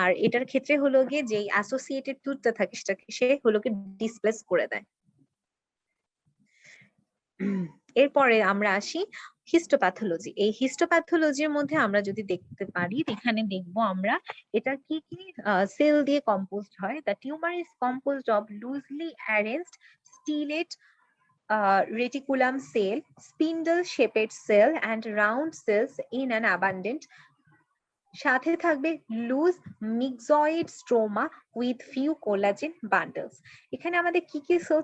আর এটার ক্ষেত্রে হলো গিয়ে যে অ্যাসোসিয়েটেড টুথটা থাকে সেটাকে সে হলো গিয়ে ডিসপ্লেস করে দেয়। এরপরে আমরা আসি হিস্টোপ্যাথোলজি। এই হিস্টোপ্যাথোলজির মধ্যে আমরা যদি দেখতে পারি, এখানে দেখবো আমরা এটা কি কি সেল দিয়ে কম্পোজড হয়। The tumour is composed of loosely arranged স্টিলেট reticulum cell, spindle shaped cell and round cells in an abundant, সাথে থাকবে loose myxoid stroma with few collagen bundles. এখানে আমাদের কি কি সেল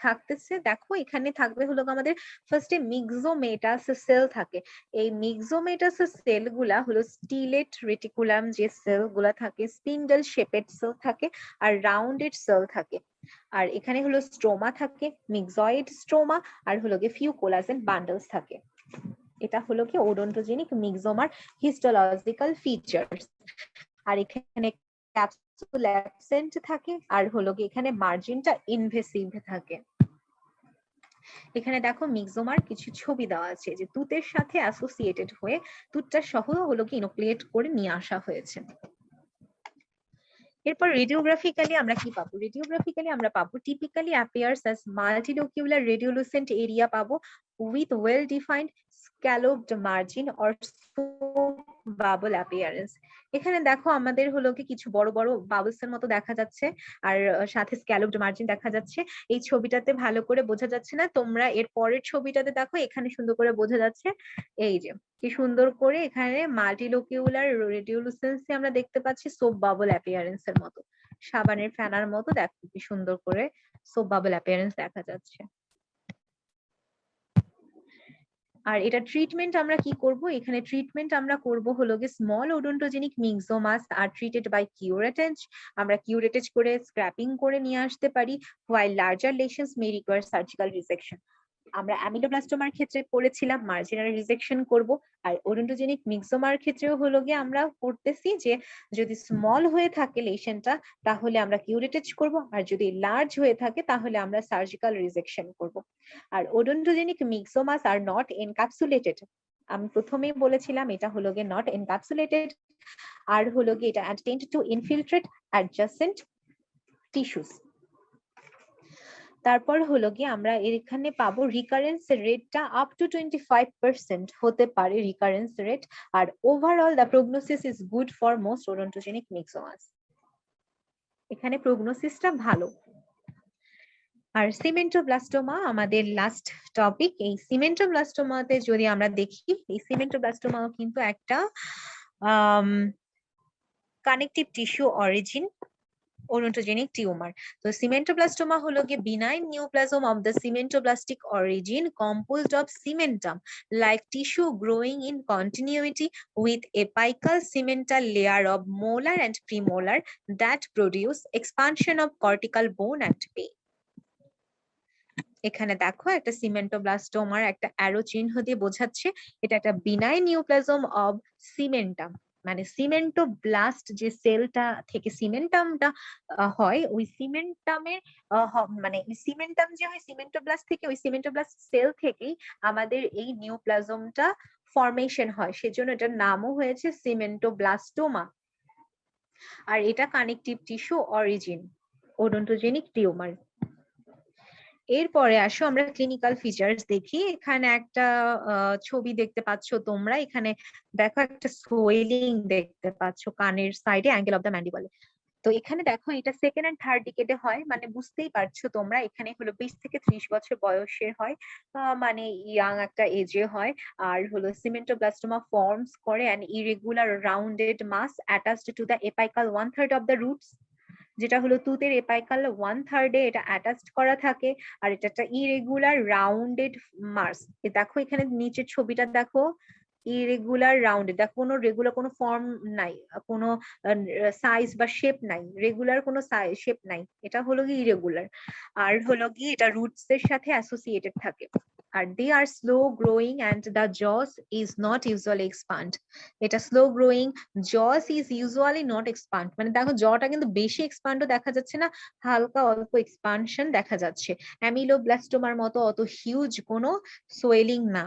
থাকতেছে দেখো, এখানে থাকবে হলো আমাদের ফার্স্টে মিক্সোমেটাস সেল থাকে। এই মিক্সোমেটাস সেল গুলা হলো স্টিলেট রেটিকুলাম যে সেল গুলা থাকে, স্পিন্ডল শেপেড সেল থাকে আর রাউন্ডেড সেল থাকে। আর এখানে হলো স্ট্রোমা থাকে, মিক্সয়েড স্ট্রোমা, আর হলো গিয়ে ফিউ কোলাজেন বান্ডলস থাকে। এটা হলো কি ওডোন্টোজেনিক মিক্সোমার হিস্টোলজিক্যাল ফিচার্স। আর এখানে ক্যাপসুল অ্যাবসেন্ট থাকে, আর হলো কি এখানে মার্জিনটা ইনভেসিভ থাকে। এখানে দেখো মিক্সোমার কিছু ছবি দেওয়া আছে যে তুতের সাথে অ্যাসোসিয়েটেড হয়ে তুতটা সহ হলো কি ইনোক্লিয়েট করে নিয়ে আসা হয়েছে। এরপর রেডিওগ্রাফিক্যালি আমরা কি পাবো? রেডিওগ্রাফিক্যালি আমরা পাবো টিপিক্যালি অ্যাপিয়ার্স অ্যাজ মাল্টিলোকিউলার রেডিওলুসেন্ট এরিয়া পাবো with well defined scalloped margin or bubble appearance. এখানে দেখো আমাদের হলো কি কিছু বড় বড় বাবলস এর মতো দেখা যাচ্ছে, আর সাথে স্ক্যালপড মার্জিন দেখা যাচ্ছে। এই ছবিটাতে ভালো করে বোঝা যাচ্ছে না, তোমরা এর পরের ছবিটাতে দেখো এখানে সুন্দর করে বোঝা যাচ্ছে। এই যে কি সুন্দর করে এখানে মাল্টিলোকিউলার রেডিওলুসেন্সি আমরা দেখতে পাচ্ছি সোপ বাবল অ্যাপিয়ারেন্স এর মতো, সাবানের ফেনার মতো দেখো কি সুন্দর করে সোপ বাবল অ্যাপিয়ারেন্স দেখা যাচ্ছে। আর এটা ট্রিটমেন্ট আমরা কি করব? এখানে ট্রিটমেন্ট আমরা করব হলো গিয়ে স্মল ওডোন্টোজেনিক মিক্সোমাস আর ট্রিটেড বাই কিউরেটেজ। আমরা কিউরেটেজ করে স্ক্র্যাপিং করে নিয়ে আসতে পারি, while larger lesions may require surgical resection. আমরা অ্যামিলোব্লাস্টোমার ক্ষেত্রে পড়েছিলাম মার্জিনাল রিজেকশন করব, আর ওডোন্টোজেনিক মিক্সোমার ক্ষেত্রেও হলো গিয়ে আমরা করতেছি যে যদি স্মল হয়ে থাকে লেশনটা তাহলে আমরা কিউরেটেজ করব, আর যদি লার্জ হয়ে থাকে তাহলে আমরা সার্জিক্যাল রিজেকশন করব। আর ওডোন্টোজেনিক মিক্সোমাস আর নট এনক্যাপসুলেটেড, আমি প্রথমেই বলেছিলাম এটা হলো গিয়ে নট এনক্যাপসুলেটেড, আর হলো গিয়ে এটা tend two infiltrate adjacent tissues. তারপর হলো গিয়ে আমরা এখানে পাবো রিকারেন্স রেটটা আপ টু 25% হতে পারে রিকারেন্স রেট, আর overall the prognosis is good for most odontogenic myxomas. এখানে প্রগনোসিসটা ভালো। আর সিমেন্টোব্লাস্টোমা আমাদের লাস্ট টপিক। এই সিমেন্টোব্লাস্টোমাতে যদি আমরা দেখি, এই সিমেন্টোব্লাস্টোমা কিন্তু একটা connective tissue origin odontogenic tumor. So cementoblastoma হলো গিয়ে benign neoplasm of the cementoblastic origin composed of cementum like tissue growing in continuity with apical cemental layer of molar and premolar that produce expansion of cortical bone and pain. এখানে দেখো একটা সিমেন্টোব্লাস্টোমার একটা arrow চিহ্ন দিয়ে বোঝাচ্ছে এটা একটা benign নিউপ্লাজম of cementum, মানে সিমেন্টোব্লাস্ট যে সেলটা থেকে সিমেন্টামটা হয় ওই সিমেন্টামের মানে সিমেন্টাম যে হয় সিমেন্টোব্লাস্ট থেকে, ওই সিমেন্টোব্লাস্ট সেল থেকেই আমাদের এই নিউপ্লাজমটা ফরমেশন হয়, সেজন্য এটার নামও হয়েছে সিমেন্টোব্লাস্টোমা। আর এটা কানেকটিভ টিস্যু অরিজিন ওডোন্টোজেনিক টিউমার। এরপরে আসো আমরা ক্লিনিক্যাল ফিচার্স দেখি। এখানে একটা ছবি দেখতে পাচ্ছ তোমরা, এখানে দেখো একটা সোয়েলিং দেখতে পাচ্ছ কানের সাইডে অ্যাঙ্গেল অফ দ্য ম্যান্ডিবলে। তো এখানে দেখো এটা সেকেন্ড এন্ড থার্ড ডিকেডে হয়, মানে বুঝতেই পারছো তোমরা এখানে হলো 20 থেকে 30 বছর বয়সের হয়, মানে ইয়াং একটা এজে হয়। আর হলো সিমেন্টোব্লাস্টোমা ফর্মস করে an irregular rounded mass attached to the apical 1/3 of the roots, যেটা হলো টুথের এপাইকাল 1/3 এটা অ্যাটাচড করা থাকে। আর এটা একটা ইরেগুলার রাউন্ডেড মাস। দেখো এখানে নিচের ছবিটা দেখো, ইরেগুলার রাউন্ডেড, দেখো কোনো রেগুলার কোনো ফর্ম নাই, কোনো সাইজ বা শেপ নাই, রেগুলার কোনো শেপ নাই, এটা হলো কি ইরেগুলার। আর হলো কি এটা রুটস এর সাথে অ্যাসোসিয়েটেড থাকে। আর they are slow growing and the jaws is not usually expand, এটা slow growing, jaws is usually not expand, মানে দেখো জটা কিন্তু বেশি এক্সপান্ডও দেখা যাচ্ছে না, হালকা অল্প এক্সপানশন দেখা যাচ্ছে, অ্যামিলোব্লাস্টোমার মতো অত হিউজ কোনো সোয়েলিং না।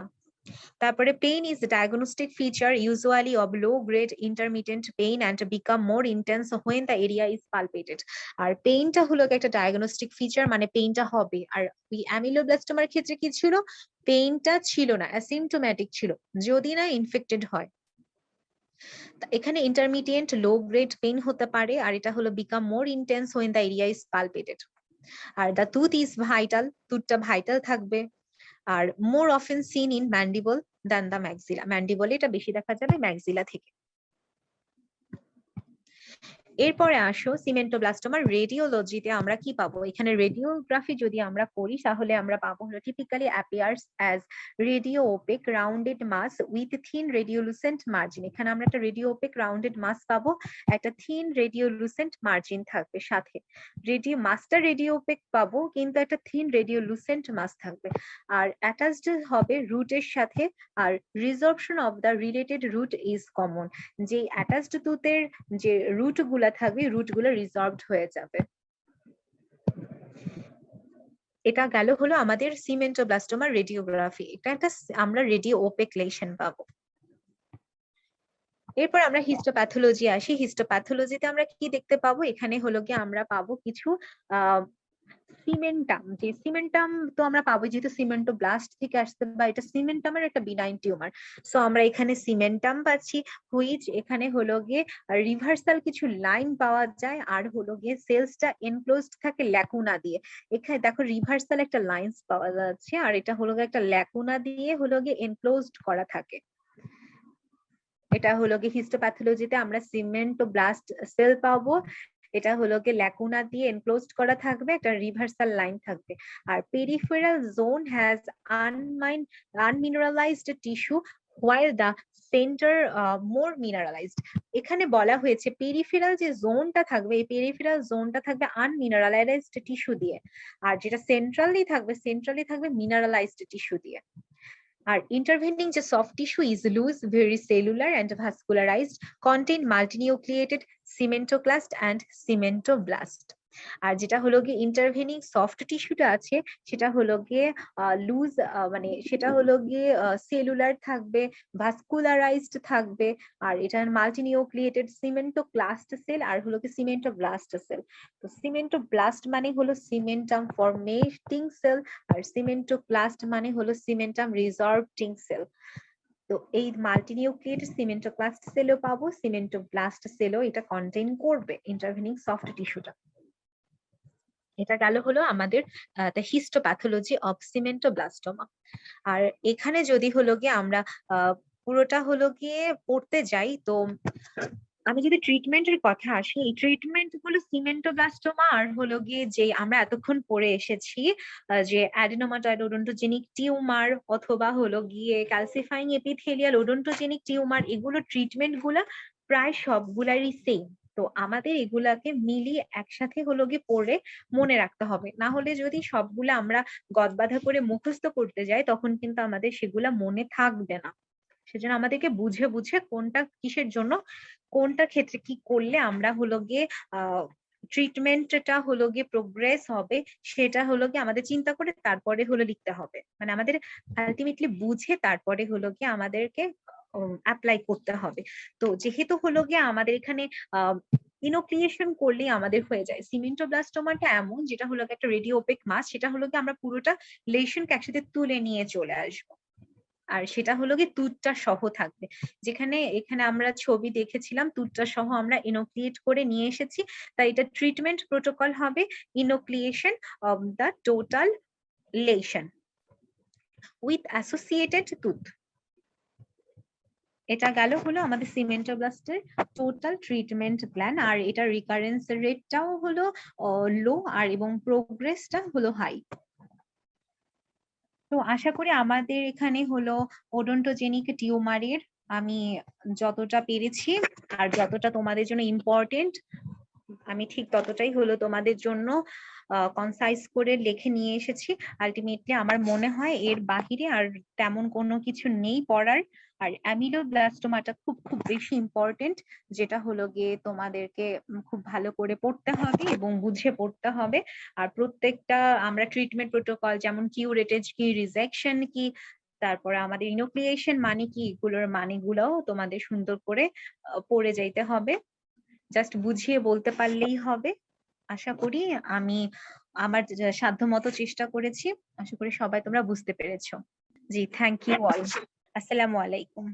তারপরে pain is diagnostic feature usually of low grade intermittent pain and become more intense when the area is palpated. আর পেইনটা হলো একটা ডায়াগনস্টিক ফিচার, মানে পেইনটা হবে। আর ওই অ্যামিলোব্লাস্টোমার ক্ষেত্রে কি ছিল, পেইনটা ছিল না, অ্যাসিমটোম্যাটিক ছিল যদি না ইনফেক্টেড হয়। এখানে ইন্টারমিডিয়েট লো গ্রেড পেইন হতে পারে, আর এটা হলো become more intense when the area is palpated. আর দ্য টুথ ইজ ভাইটাল, টুথটা ভাইটাল থাকবে। আর more often seen in mandible than the maxilla, ম্যান্ডিবলে এটা বেশি দেখা যাবে ম্যাক্সিলা থেকে। এরপরে আসো সিমেন্টোব্লাস্টোমার রেডিওলজিতে আমরা কি পাবো। এখানে রেডিওগ্রাফি যদি আমরা করি তাহলে আমরা পাবো হলো typically appears as radio opaque rounded mass with thin radiolucent margin. এখানে আমরা একটা রেডিও ওপেক রাউন্ডেড মাস পাবো, একটা থিন রেডিওলুসেন্ট মার্জিন থাকবে সাথে। মাসটা রেডিও ওপেক পাবো কিন্তু একটা থিন রেডিওলুসেন্ট মাস থাকবে, আর অ্যাটাচড হবে রুটের সাথে। আর resorption of the related root is common, যে অ্যাটাচড টুথের যে রুট গুলা থাকবে রুট গুলো রিজর্ভড হয়ে যাবে। এটা গেল হলো আমাদের সিমেন্টোব্লাস্টোমার রেডিওগ্রাফি, এটা একটা আমরা রেডিও ওপেক লেশন পাবো। এরপর আমরা হিস্টোপ্যাথোলজি আসি। হিস্টোপ্যাথোলজিতে আমরা কি দেখতে পাবো, এখানে হলো কি আমরা পাবো কিছু সিমেন্টাম, যে সিমেন্টাম তো আমরা পাবো যেহেতু সিমেন্টোব্লাস্ট থেকে আসতে, বা এটা সিমেন্টামের একটা বিনাইন টিউমার। সো আমরা এখানে সিমেন্টাম পাচ্ছি, হুইচ এখানে হলো গিয়ে রিভার্সাল কিছু লাইন পাওয়া যায়, আর হলো গিয়ে সেলসটা এনক্লোজড থাকে ল্যাকুনা দিয়ে। এখানে দেখো রিভার্সাল একটা লাইন্স পাওয়া যাচ্ছে, আর এটা হলো গিয়ে একটা ল্যাকুনা দিয়ে হলো গিয়ে এনক্লোজড করা থাকে। এটা হলো গিয়ে হিস্টোপ্যাথোলজিতে আমরা সিমেন্টোব্লাস্ট সেল পাবো, এটা হলো গিয়ে ল্যাকুনা দিয়ে এনক্লোজড করা থাকবে, একটা রিভার্সাল লাইন থাকবে। আর peripheral zone has unmineralized tissue while the centre more mineralized. এখানে বলা হয়েছে পেরিফেরাল যে জোনটা থাকবে, এই পেরিফেরাল জোনটা থাকবে আনমিনারেলাইজড টিস্যু দিয়ে, আর যেটা সেন্ট্রালি থাকবে মিনারেলাইজড টিস্যু দিয়ে। আর ইন্টারভেনিং যে soft tissue is loose, very cellular and vascularized, contain multinucleated cementoclast and cementoblast. আর যেটা হলো গিয়ে ইন্টারভেনিং সফট টিস্যুটা আছে সেটা হলো গিয়ে লুজ, মানে সেটা হলো গিয়ে সেলুলার থাকবে, ভাস্কুলারাইজড থাকবে, আর এটা মাল্টিনিউক্লিয়েটেড সিমেন্টোক্লাস্ট সেল আর হলো গিয়ে সিমেন্টোব্লাস্ট সেল। তো সিমেন্টোব্লাস্ট মানে হলো সিমেন্টাম ফরমেটিং সেল, আর সিমেন্টোক্লাস্ট মানে হলো সিমেন্টাম রিসর্টিং সেল। তো এই মাল্টিনিউক্লিয়েটেড সিমেন্টোক্লাস্ট সেলও পাবো, সিমেন্টোব্লাস্ট সেলও এটা কন্টেইন করবে ইন্টারভেনিং সফট টিস্যুটা। এটা গেল হলো আমাদের দ্য হিস্টোপ্যাথোলজি অফ সিমেন্টোব্লাস্টোমা। আর এখানে যদি হলো গিয়ে আমরা পুরোটা হলো গিয়ে পড়তে যাই, তো আমি যদি ট্রিটমেন্টের কথা আসি, এই ট্রিটমেন্ট গুলো সিমেন্টোব্লাস্টোমা আর হলো গিয়ে যে আমরা এতক্ষণ পড়ে এসেছি যে অ্যাডিনোমাটয়েড ওডোন্টোজেনিক টিউমার অথবা হলো গিয়ে ক্যালসিফাইং এপিথেলিয়াল ওডোন্টোজেনিক টিউমার, এগুলো ট্রিটমেন্ট গুলা প্রায় সবগুলারই সেম। তো আমাদের এগুলাকে মিলিয়ে একসাথে হলো গিয়ে পড়ে মনে রাখতে হবে, না হলে যদি সবগুলা আমরা গদবাঁধা করে মুখস্থ করতে যাই তখন কিন্তু আমাদের সেগুলা মনে থাকবে না। সেজন্য আমাদেরকে বুঝে বুঝে কোনটা কিসের জন্য, কোনটা ক্ষেত্রে কি করলে আমরা হলো গিয়ে ট্রিটমেন্টটা হলো গিয়ে প্রোগ্রেস হবে, সেটা হলো গিয়ে আমাদের চিন্তা করে তারপরে হলো লিখতে হবে। মানে আমাদের আলটিমেটলি বুঝে তারপরে হলো গিয়ে আমাদেরকে অ্যাপ্লাই করতে হবে। তো যেহেতু হলো গিয়ে আমাদের এখানে ইনোক্লিয়েশন করলেই আমাদের হয়ে যায়। সিমেন্টোব্লাস্টোমাটা এমন যেটা হলো একটা রেডিও ওপেক মাস, সেটা হলো গিয়ে আমরা পুরোটা লেশনকে একসাথে তুলে নিয়ে চলে আসবো, আর সেটা হলো কি তুতটা সহ থাকবে। যেখানে এখানে আমরা ছবি দেখেছিলাম তুতটা সহ আমরা ইনোক্লিয়েট করে নিয়ে এসেছি, তাই এটা ট্রিটমেন্ট প্রোটোকল হবে enucleation of the total lesion with associated tooth. এটা গেল হলো আমাদের সিমেন্টোব্লাস্টের টোটাল ট্রিটমেন্ট প্ল্যান। আর এটা রিকারেন্স রেটটাও হলো লো, আর এবং প্রোগ্রেসটা হলো হাই। তো আশা করি আমাদের এখানে হলো ওডোন্টোজেনিক টিউমারের আমি যতটা পেরেছি আর যতটা তোমাদের জন্য ইম্পর্টেন্ট আমি ঠিক ততটাই হলো তোমাদের জন্য কনসাইজ করে লিখে নিয়ে এসেছি। আলটিমেটলি আমার মনে হয় এর বাহিরে আর তেমন কোনো কিছু নেই পড়ার। আর অ্যামিলোব্লাস্টোমাটা খুব খুব বেশি ইম্পর্টেন্ট, যেটা হলো গিয়ে তোমাদেরকে খুব ভালো করে পড়তে হবে এবং বুঝে পড়তে হবে। আর প্রত্যেকটা আমরা ট্রিটমেন্ট প্রোটোকল যেমন কিউরেটেজ কি, রিজেকশন কি, তারপরে আমাদের ইনোক্লিয়েশন মানে কি, এগুলোর মানেগুলোও তোমাদের সুন্দর করে পড়ে যাইতে হবে। জাস্ট বুঝিয়ে বলতে পারলেই হবে। আশা করি আমি আমার সাধ্যমতো চেষ্টা করেছি। আশা করি সবাই তোমরা বুঝতে পেরেছো। জি, থ্যাংক ইউ অল। আসসালামু আলাইকুম।